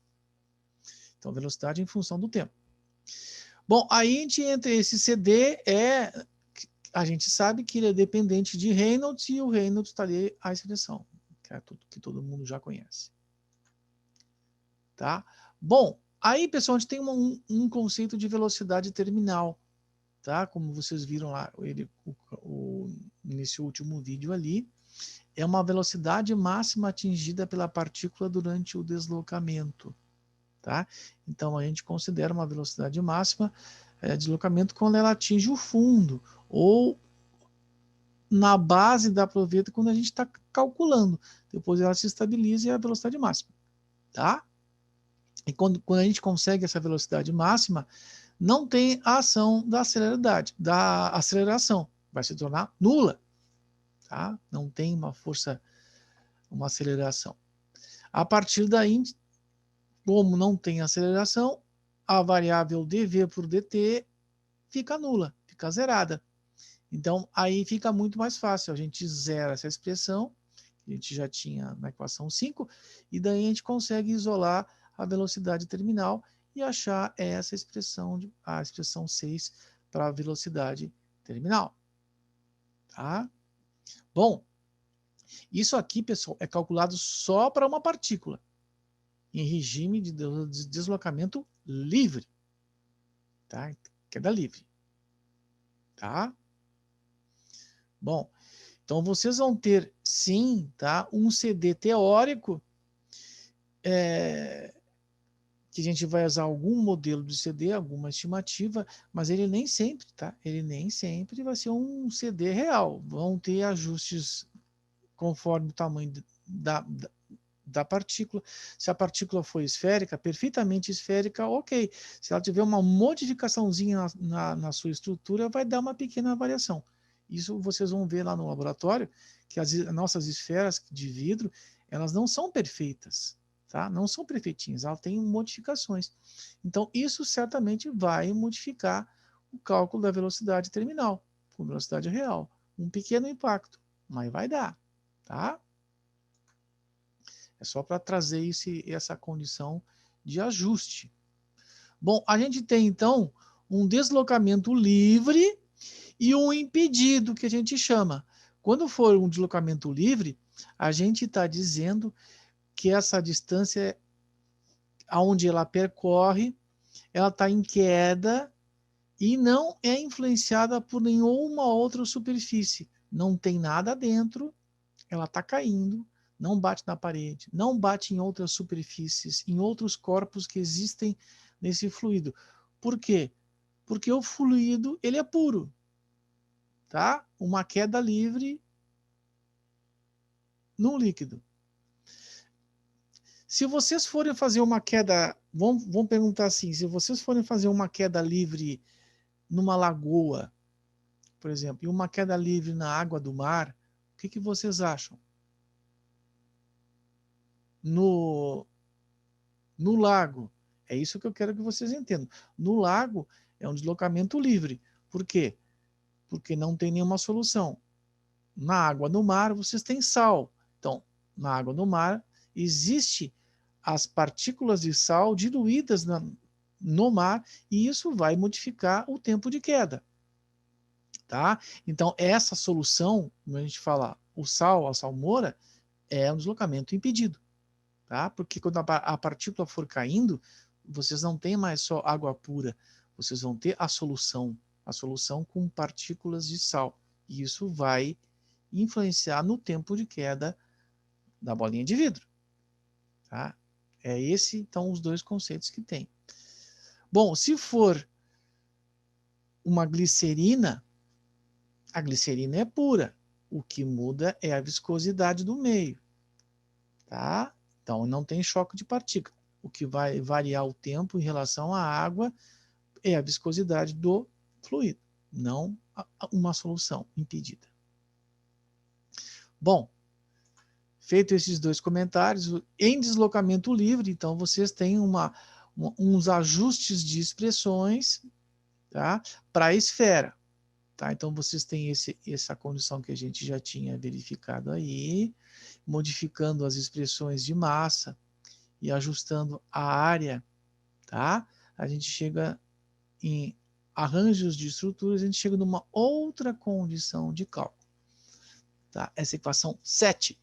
Então, velocidade em função do tempo. Bom, aí a gente entra, esse CD a gente sabe que ele é dependente de Reynolds e o Reynolds está ali a expressão, que é tudo que todo mundo já conhece. Tá? Bom, aí, pessoal, a gente tem um conceito de velocidade terminal, tá? Como vocês viram lá nesse último vídeo ali, é uma velocidade máxima atingida pela partícula durante o deslocamento, tá? Então, a gente considera uma velocidade máxima de deslocamento quando ela atinge o fundo, ou na base da proveta quando a gente está calculando. Depois ela se estabiliza e é a velocidade máxima, tá? E quando a gente consegue essa velocidade máxima, não tem a ação da aceleração, vai se tornar nula, tá? Não tem uma força, uma aceleração. A partir daí, como não tem aceleração, a variável dv por dt fica nula, fica zerada. Então, aí fica muito mais fácil, a gente zera essa expressão, que a gente já tinha na equação 5, e daí a gente consegue isolar a velocidade terminal e achar essa expressão, a expressão 6 para a velocidade terminal. Tá? Bom, isso aqui, pessoal, é calculado só para uma partícula, em regime de deslocamento livre. Tá? Queda livre. Tá? Bom, então vocês vão ter, sim, tá, um CD teórico, que a gente vai usar algum modelo de CD, alguma estimativa, mas ele nem sempre, tá? Ele nem sempre vai ser um CD real. Vão ter ajustes conforme o tamanho da partícula. Se a partícula for esférica, perfeitamente esférica, ok. Se ela tiver uma modificaçãozinha na sua estrutura, vai dar uma pequena variação. Isso vocês vão ver lá no laboratório, que as nossas esferas de vidro, elas não são perfeitas, tá? Não são perfeitinhas, elas têm modificações. Então, isso certamente vai modificar o cálculo da velocidade terminal, com velocidade real. Um pequeno impacto, mas vai dar, tá? É só para trazer essa condição de ajuste. Bom, a gente tem, então, um deslocamento livre e um impedido, que a gente chama. Quando for um deslocamento livre, a gente está dizendo que essa distância aonde ela percorre, ela está em queda e não é influenciada por nenhuma outra superfície. Não tem nada dentro, ela está caindo, não bate na parede, não bate em outras superfícies, em outros corpos que existem nesse fluido. Por quê? Porque o fluido, ele é puro. Tá? Uma queda livre num líquido. Se vocês forem fazer uma queda, vamos perguntar assim, se vocês forem fazer uma queda livre numa lagoa, por exemplo, e uma queda livre na água do mar, o que vocês acham? No lago, é isso que eu quero que vocês entendam. No lago é um deslocamento livre. Por quê? Porque não tem nenhuma solução. Na água do mar, vocês têm sal. Então, na água do mar, existe as partículas de sal diluídas no mar, e isso vai modificar o tempo de queda. Tá? Então, essa solução, como a gente fala, o sal, a salmoura, é um deslocamento impedido. Tá? Porque quando a partícula for caindo, vocês não têm mais só água pura, vocês vão ter a solução com partículas de sal. E isso vai influenciar no tempo de queda da bolinha de vidro. Tá? É esse, então, os dois conceitos que tem. Bom, se for uma glicerina, a glicerina é pura. O que muda é a viscosidade do meio. Tá? Então, não tem choque de partícula. O que vai variar o tempo em relação à água é a viscosidade do fluido, não uma solução impedida. Bom, feito esses dois comentários, em deslocamento livre, então vocês têm uns ajustes de expressões, tá, para a esfera. Tá? Então vocês têm essa condição que a gente já tinha verificado aí, modificando as expressões de massa e ajustando a área, tá? A gente chega em arranjos de estruturas, a gente chega numa outra condição de cálculo. Tá? Essa equação 7.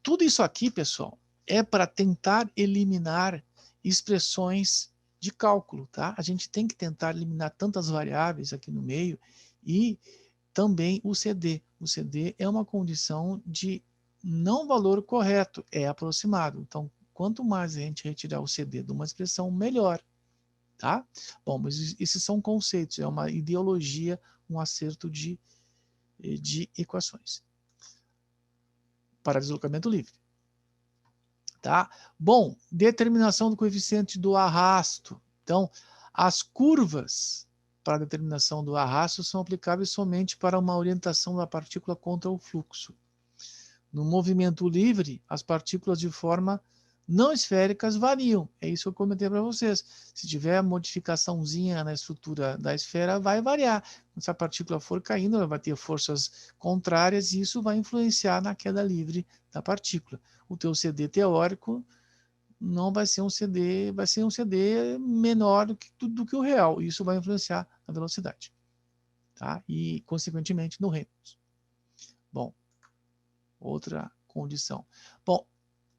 Tudo isso aqui, pessoal, é para tentar eliminar expressões de cálculo. Tá? A gente tem que tentar eliminar tantas variáveis aqui no meio e também o CD. O CD é uma condição de não valor correto, é aproximado. Então, quanto mais a gente retirar o CD de uma expressão, melhor. Tá? Bom, mas esses são conceitos, é uma ideologia, um acerto de equações para deslocamento livre. Tá? Bom, determinação do coeficiente do arrasto. Então, as curvas para a determinação do arrasto são aplicáveis somente para uma orientação da partícula contra o fluxo. No movimento livre, as partículas de forma não esféricas variam. É isso que eu comentei para vocês. Se tiver modificaçãozinha na estrutura da esfera, vai variar. Se a partícula for caindo, ela vai ter forças contrárias e isso vai influenciar na queda livre da partícula. O teu CD teórico não vai ser um CD, vai ser um CD menor do que o real. Isso vai influenciar na velocidade. Tá? E, consequentemente, no Reynolds. Bom, outra condição. Bom,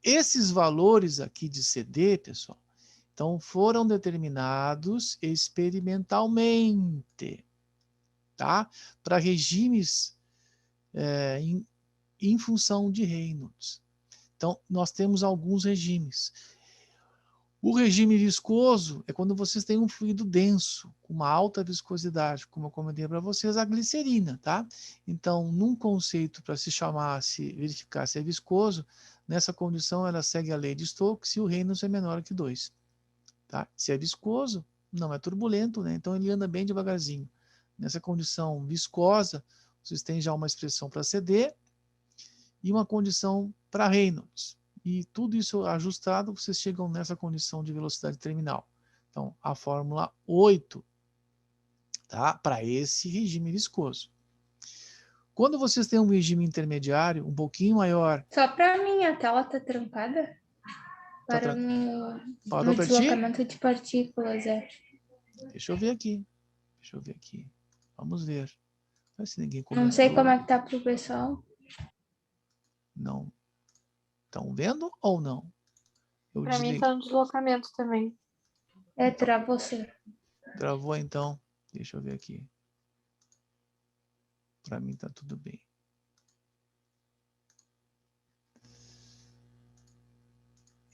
esses valores aqui de CD, pessoal, então foram determinados experimentalmente, tá? Para regimes em função de Reynolds. Então, nós temos alguns regimes. O regime viscoso é quando vocês têm um fluido denso, com uma alta viscosidade, como eu comentei para vocês, a glicerina, tá? Então, num conceito para se verificar se é viscoso, nessa condição ela segue a lei de Stokes se o Reynolds é menor que 2. Tá? Se é viscoso, não é turbulento, né? Então ele anda bem devagarzinho. Nessa condição viscosa, vocês têm já uma expressão para CD e uma condição para Reynolds. E tudo isso ajustado, vocês chegam nessa condição de velocidade terminal. Então, a fórmula 8, tá? Para esse regime viscoso. Quando vocês têm um regime intermediário, um pouquinho maior... Só para mim, a tela tá trancada? Para Parou no para ti? deslocamento de partículas, é. Deixa eu ver aqui. Vamos ver. Não sei se ninguém Não sei comentou. como é que tá pro pessoal. Não. Estão vendo ou não? Para mim tá no deslocamento também. É, travou você. Travou então. Deixa eu ver aqui. Para mim tá tudo bem.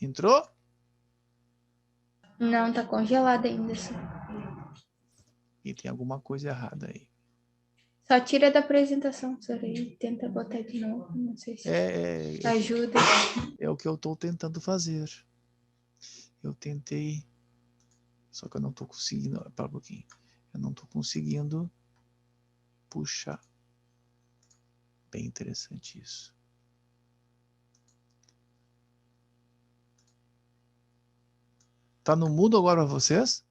Entrou? Não, tá congelado ainda. Assim. E tem alguma coisa errada aí. Só tira da apresentação, senhor, e tenta botar de novo. Não sei se ajuda. É o que eu estou tentando fazer. Eu tentei, só que eu não estou conseguindo. Para um pouquinho. Eu não estou conseguindo puxar. Bem interessante isso. Tá no mudo agora vocês?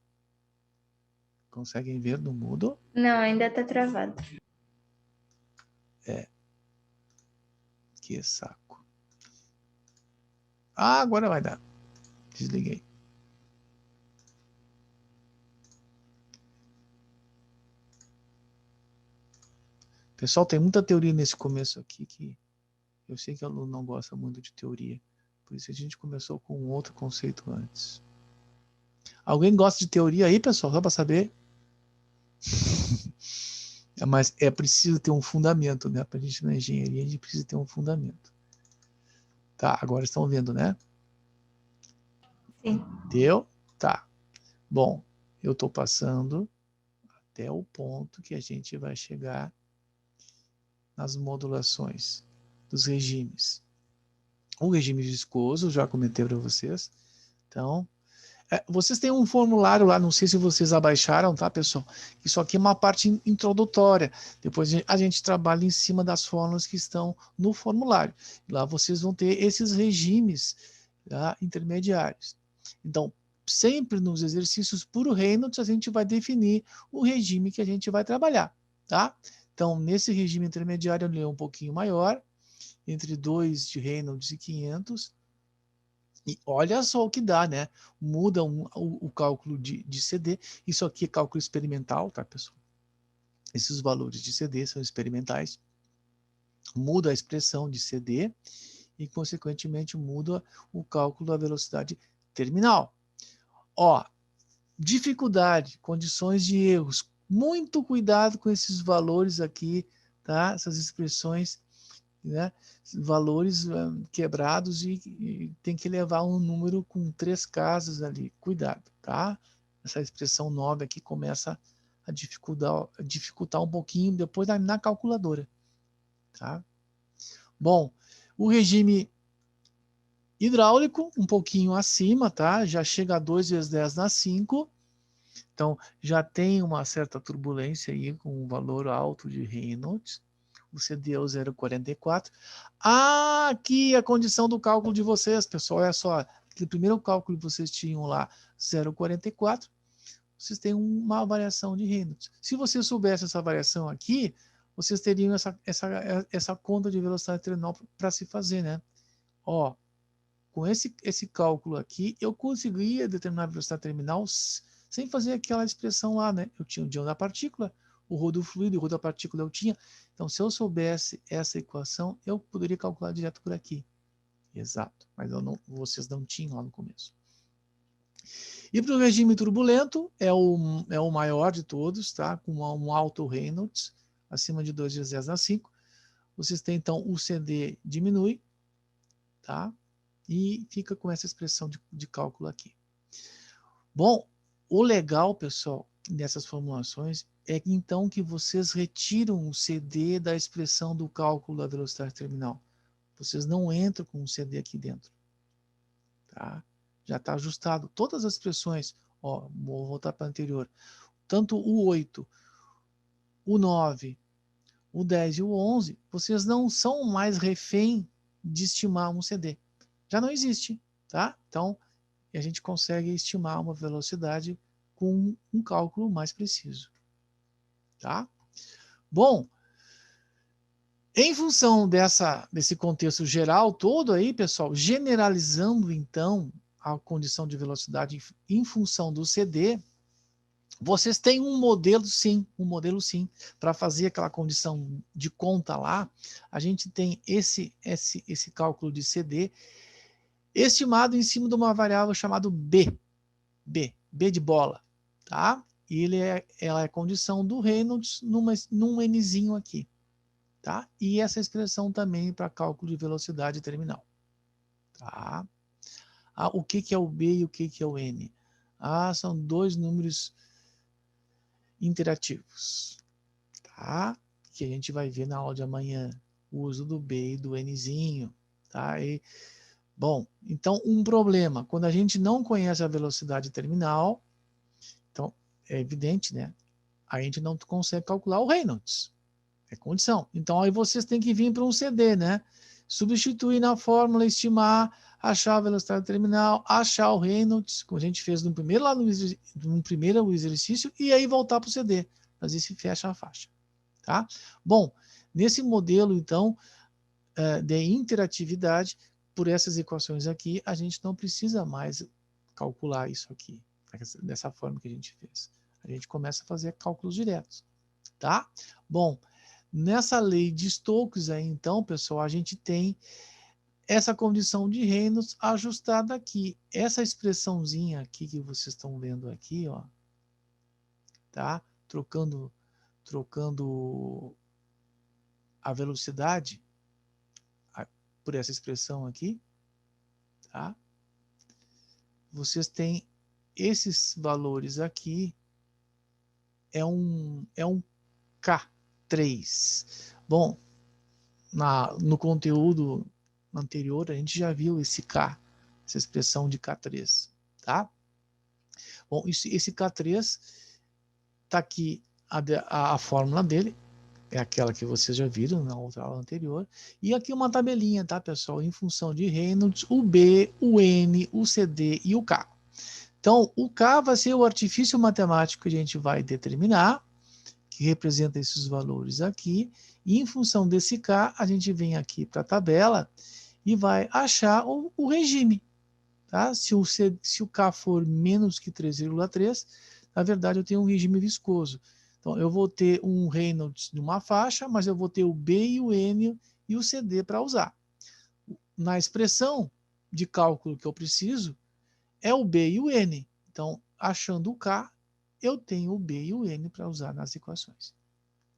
Conseguem ver no mudo? Não, ainda tá travado. Que saco. Ah, agora vai dar. Desliguei. Pessoal, tem muita teoria nesse começo aqui que eu sei que o aluno não gosta muito de teoria. Por isso a gente começou com um outro conceito antes. Alguém gosta de teoria aí, pessoal? Só para saber. Mas é preciso ter um fundamento, né? Para a gente na engenharia, a gente precisa ter um fundamento. Tá, agora estão vendo, né? Sim. Deu? Tá. Bom, eu estou passando até o ponto que a gente vai chegar nas modulações dos regimes. O regime viscoso, eu já comentei para vocês. Então, vocês têm um formulário lá, não sei se vocês abaixaram, tá, pessoal? Isso aqui é uma parte introdutória. Depois a gente trabalha em cima das fórmulas que estão no formulário. Lá vocês vão ter esses regimes, tá, intermediários. Então, sempre nos exercícios por Reynolds, a gente vai definir o regime que a gente vai trabalhar, tá? Então, nesse regime intermediário, ele é um pouquinho maior, entre 2 de Reynolds e 500. E olha só o que dá, né? Muda o cálculo de CD. Isso aqui é cálculo experimental, tá, pessoal? Esses valores de CD são experimentais. Muda a expressão de CD e, consequentemente, muda o cálculo da velocidade terminal. Ó, dificuldade, condições de erros. Muito cuidado com esses valores aqui, tá? Essas expressões, né? Valores quebrados e tem que levar um número com 3 casas ali. Cuidado, tá? Essa expressão 9 aqui começa a dificultar um pouquinho depois na calculadora, tá? Bom, o regime hidráulico um pouquinho acima, tá? Já chega a 2 vezes 10 na 5. Então, já tem uma certa turbulência aí com um valor alto de Reynolds. O CD é o 0,44. Ah, aqui a condição do cálculo de vocês, pessoal. Olha só, aquele primeiro cálculo que vocês tinham lá, 0,44. Vocês têm uma variação de Reynolds. Se você soubesse essa variação aqui, vocês teriam essa conta de velocidade terminal para se fazer, né? Ó, com esse cálculo aqui, eu conseguia determinar a velocidade terminal sem fazer aquela expressão lá, né? Eu tinha o diâmetro da partícula, o rho do fluido e o rho da partícula eu tinha. Então, se eu soubesse essa equação, eu poderia calcular direto por aqui. Exato, mas vocês não tinham lá no começo. E para o regime turbulento, é o maior de todos, tá? Com um alto Reynolds, acima de 2 vezes 10 na 5. Vocês têm, então, o CD diminui, tá? E fica com essa expressão de cálculo aqui. Bom, o legal, pessoal, dessas formulações é que, então, que vocês retiram o CD da expressão do cálculo da velocidade terminal. Vocês não entram com o CD aqui dentro, tá? Já está ajustado. Todas as expressões, ó, vou voltar para a anterior, tanto o 8, o 9, o 10 e o 11, vocês não são mais refém de estimar um CD. Já não existe, tá? Então, a gente consegue estimar uma velocidade com um cálculo mais preciso, tá? Bom, em função desse contexto geral todo aí, pessoal, generalizando, então, a condição de velocidade em função do CD, vocês têm um modelo sim, para fazer aquela condição de conta lá. A gente tem esse cálculo de CD estimado em cima de uma variável chamada B de bola, tá? E ela é a condição do Reynolds num Nzinho aqui, tá? E essa expressão também para cálculo de velocidade terminal, tá? Ah, o que é o B e o que é o N? Ah, são dois números interativos, tá? Que a gente vai ver na aula de amanhã, o uso do B e do Nzinho, tá? Bom, então um problema, quando a gente não conhece a velocidade terminal, então é evidente, né? A gente não consegue calcular o Reynolds, é condição. Então aí vocês têm que vir para um CD, né? Substituir na fórmula, estimar, achar a velocidade terminal, achar o Reynolds, como a gente fez no primeiro exercício, e aí voltar para o CD, fazer esse fecha a faixa, tá? Bom, nesse modelo, então, de interatividade, por essas equações aqui, a gente não precisa mais calcular isso aqui, dessa forma que a gente fez. A gente começa a fazer cálculos diretos, tá? Bom, nessa lei de Stokes aí, então, pessoal, a gente tem essa condição de Reynolds ajustada aqui. Essa expressãozinha aqui que vocês estão vendo aqui, ó, tá? Trocando a velocidade por essa expressão aqui, tá? Vocês têm esses valores aqui, é um K3. Bom, no conteúdo anterior a gente já viu esse K, essa expressão de K3, tá? Bom, esse K3 tá aqui a fórmula dele, é aquela que vocês já viram na outra aula anterior. E aqui uma tabelinha, tá, pessoal? Em função de Reynolds, o B, o N, o CD e o K. Então, o K vai ser o artifício matemático que a gente vai determinar, que representa esses valores aqui. E em função desse K, a gente vem aqui para a tabela e vai achar o regime. Tá? Se o K for menos que 3,3, na verdade eu tenho um regime viscoso. Então, eu vou ter um Reynolds numa faixa, mas eu vou ter o B e o N e o CD para usar. Na expressão de cálculo que eu preciso, é o B e o N. Então, achando o K, eu tenho o B e o N para usar nas equações.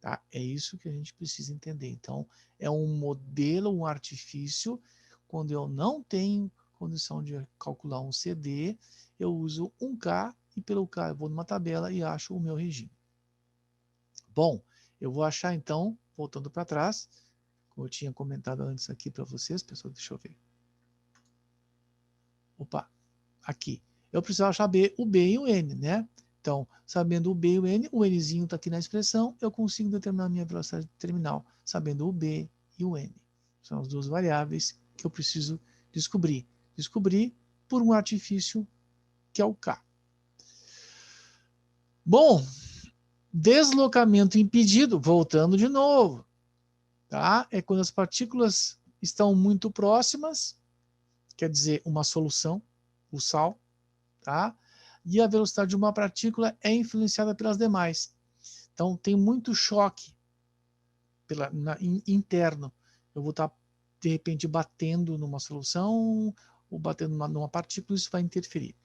Tá? É isso que a gente precisa entender. Então, é um modelo, um artifício, quando eu não tenho condição de calcular um CD, eu uso um K, e pelo K eu vou numa tabela e acho o meu regime. Bom, eu vou achar então, voltando para trás, como eu tinha comentado antes aqui para vocês, pessoal, deixa eu ver. Opa, aqui. Eu preciso achar o B e o N, né? Então, sabendo o B e o Nzinho está aqui na expressão, eu consigo determinar a minha velocidade terminal, sabendo o B e o N. São as duas variáveis que eu preciso descobrir. Descobrir por um artifício que é o K. Bom, deslocamento impedido, voltando de novo, tá? É quando as partículas estão muito próximas, quer dizer, uma solução, o sal, tá? E a velocidade de uma partícula é influenciada pelas demais. Então, tem muito choque interno. Eu vou estar, de repente, batendo numa solução ou batendo numa partícula, isso vai interferir.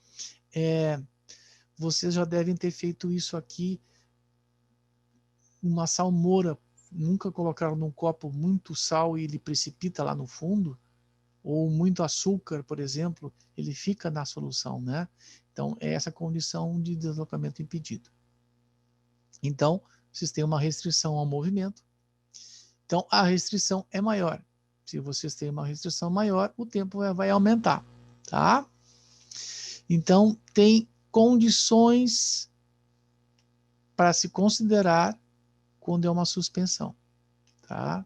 Vocês já devem ter feito isso aqui, uma salmoura. Nunca colocaram num copo muito sal e ele precipita lá no fundo? Ou muito açúcar, por exemplo, ele fica na solução, né? Então, é essa condição de deslocamento impedido. Então, vocês têm uma restrição ao movimento. Então, a restrição é maior. Se vocês têm uma restrição maior, o tempo vai aumentar, tá? Então, tem condições para se considerar quando é uma suspensão, tá?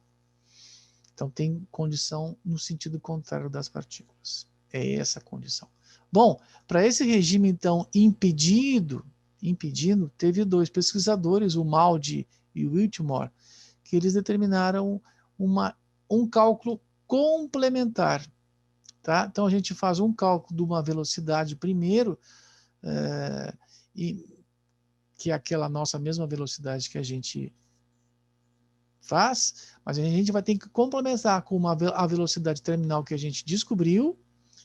Então, tem condição no sentido contrário das partículas. É essa a condição. Bom, para esse regime, então, impedindo, teve dois pesquisadores, o Maldi e o Whitmore, que eles determinaram um cálculo complementar. Tá? Então, a gente faz um cálculo de uma velocidade primeiro, que é aquela nossa mesma velocidade que a gente faz, mas a gente vai ter que complementar com a velocidade terminal que a gente descobriu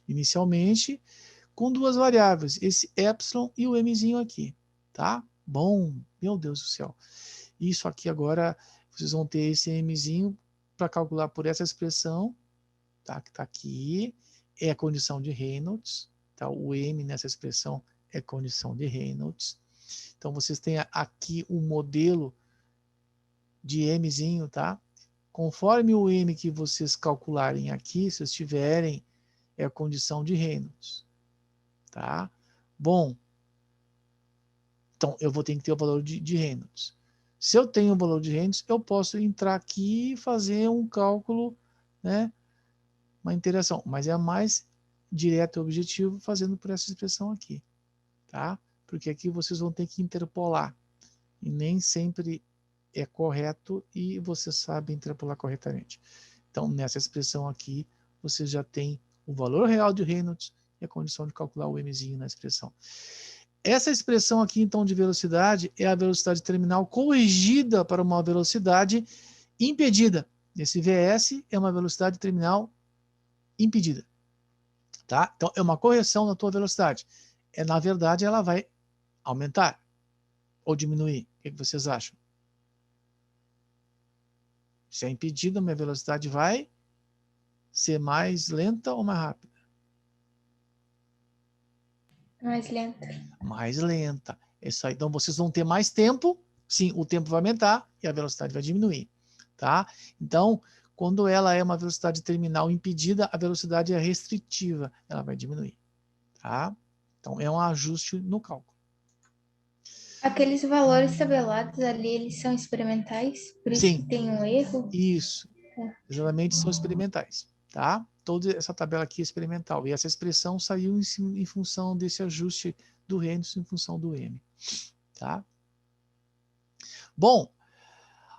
inicialmente, com duas variáveis, esse epsilon e o mzinho aqui, tá? Bom, meu Deus do céu. Isso aqui agora, vocês vão ter esse mzinho para calcular por essa expressão, tá? Que está aqui, é a condição de Reynolds, tá? O m nessa expressão é condição de Reynolds. Então, vocês têm aqui um modelo de mzinho, tá? Conforme o m que vocês calcularem aqui, se vocês tiverem, é a condição de Reynolds, tá? Bom, então eu vou ter que ter o valor de Reynolds. Se eu tenho o valor de Reynolds, eu posso entrar aqui e fazer um cálculo, né? Uma interação, mas é mais direto e objetivo fazendo por essa expressão aqui, tá? Porque aqui vocês vão ter que interpolar, e nem sempre é correto e você sabe interpolar corretamente. Então, nessa expressão aqui, você já tem o valor real de Reynolds e a condição de calcular o mzinho na expressão. Essa expressão aqui, então, de velocidade é a velocidade terminal corrigida para uma velocidade impedida. Esse Vs é uma velocidade terminal impedida. Tá? Então, é uma correção na tua velocidade. Na verdade, ela vai aumentar ou diminuir. O que vocês acham? Se é impedida, a minha velocidade vai ser mais lenta ou mais rápida? Mais lenta. Mais lenta. Isso aí. Então, vocês vão ter mais tempo. Sim, o tempo vai aumentar e a velocidade vai diminuir. Tá? Então, quando ela é uma velocidade terminal impedida, a velocidade é restritiva. Ela vai diminuir. Tá? Então, é um ajuste no cálculo. Aqueles valores tabelados ali, eles são experimentais? Por isso Sim. que tem um erro? Isso. Exatamente, são experimentais. Tá? Toda essa tabela aqui é experimental. E essa expressão saiu em função desse ajuste do Reynolds em função do M. Tá? Bom,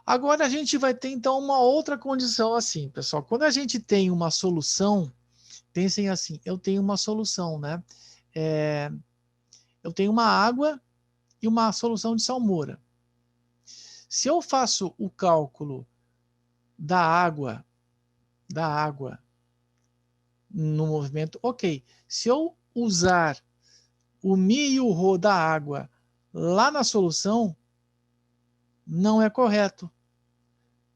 agora a gente vai ter então uma outra condição assim, pessoal. Quando a gente tem uma solução, pensem assim, eu tenho uma solução, né? Eu tenho uma água e uma solução de salmoura. Se eu faço o cálculo da água no movimento, ok. Se eu usar o Mi e o Rho da água lá na solução, não é correto.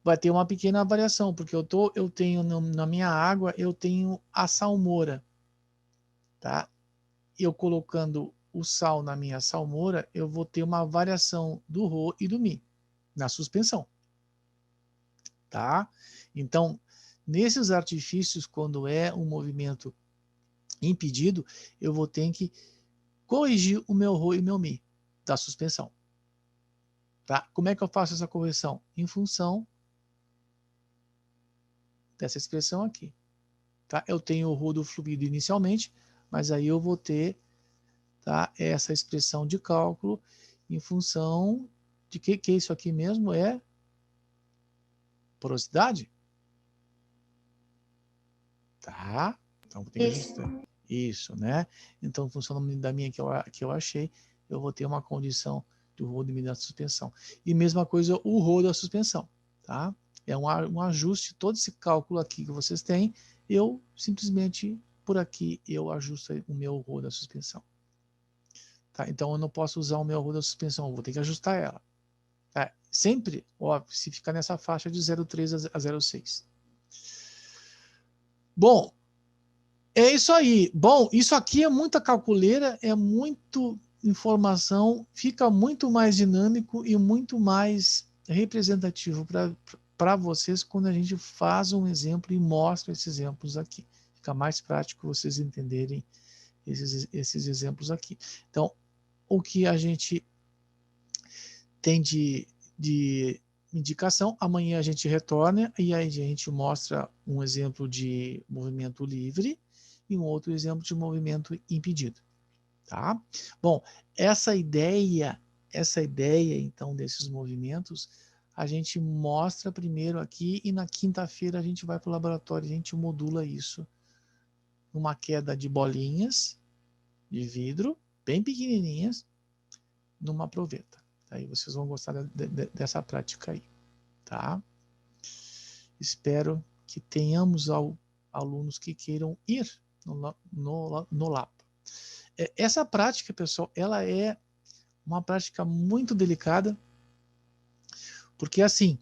Vai ter uma pequena variação, porque eu tenho na minha água, eu tenho a salmoura, tá? Eu colocando o sal na minha salmoura, eu vou ter uma variação do Rho e do Mi na suspensão, tá? Então, nesses artifícios, quando é um movimento impedido, eu vou ter que corrigir o meu Rho e o meu Mi da suspensão. Tá? Como é que eu faço essa correção? Em função dessa expressão aqui. Tá? Eu tenho o Rho do fluido inicialmente, mas aí eu vou ter, tá, essa expressão de cálculo em função de que é isso aqui mesmo? É porosidade. Tá? Então tem que ajustar. Isso, né? Então, em função da minha que eu achei, eu vou ter uma condição do Rho de da suspensão. E mesma coisa o Rho da suspensão, tá? É um ajuste, todo esse cálculo aqui que vocês têm, eu simplesmente, por aqui, eu ajusto o meu Rho da suspensão. Tá? Então, eu não posso usar o meu Rho da suspensão, eu vou ter que ajustar ela. Tá? Sempre, ó, se ficar nessa faixa de 0,3 a 0,6. Bom, é isso aí. Bom, isso aqui é muita calculeira, é muito informação, fica muito mais dinâmico e muito mais representativo para vocês quando a gente faz um exemplo e mostra esses exemplos aqui. Fica mais prático vocês entenderem esses exemplos aqui. Então, o que a gente tem de indicação, amanhã a gente retorna e aí a gente mostra um exemplo de movimento livre e um outro exemplo de movimento impedido, tá? Bom, essa ideia então desses movimentos, a gente mostra primeiro aqui e na quinta-feira a gente vai para o laboratório, a gente modula isso numa queda de bolinhas de vidro, bem pequenininhas, numa proveta. Aí vocês vão gostar dessa prática aí, tá? Espero que tenhamos alunos que queiram ir no LAP. Essa prática, pessoal, ela é uma prática muito delicada, porque assim,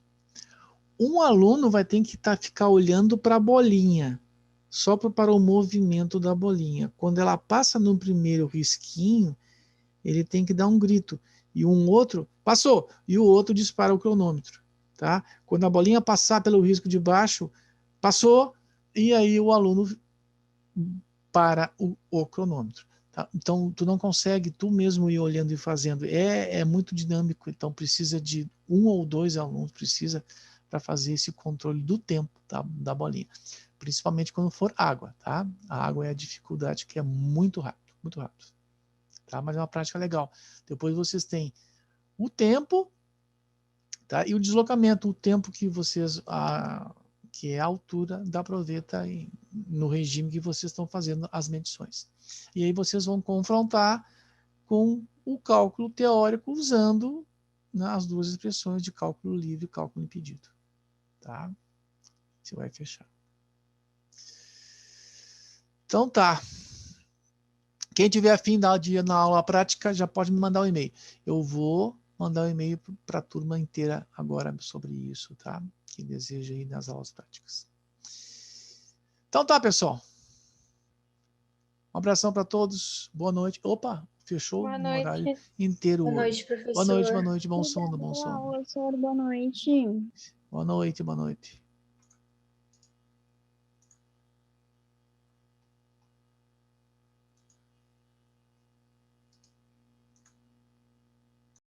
um aluno vai ter que ficar olhando para a bolinha, só para o movimento da bolinha. Quando ela passa no primeiro risquinho, ele tem que dar um grito. E um outro, passou, e o outro dispara o cronômetro. Tá? Quando a bolinha passar pelo risco de baixo, passou, e aí o aluno para o cronômetro. Tá? Então, tu não consegue tu mesmo ir olhando e fazendo. É muito dinâmico, então precisa de 1 ou 2 alunos, precisa para fazer esse controle do tempo da bolinha. Principalmente quando for água. Tá? A água é a dificuldade, que é muito rápido, muito rápido. Tá? Mas é uma prática legal. Depois vocês têm o tempo, tá? E o deslocamento, o tempo que vocês, que é a altura da proveta no regime que vocês estão fazendo as medições. E aí vocês vão confrontar com o cálculo teórico usando, né, as duas expressões de cálculo livre e cálculo impedido. Tá? Você vai fechar. Então tá. Quem tiver a fim na aula prática, já pode me mandar um e-mail. Eu vou mandar um e-mail para a turma inteira agora sobre isso, tá? Quem deseja ir nas aulas práticas. Então tá, pessoal. Um abração para todos. Boa noite. Opa, fechou no horário inteiro. Boa noite, professor. Boa noite. Bom sono, bom sono. Boa noite. Boa noite, boa noite.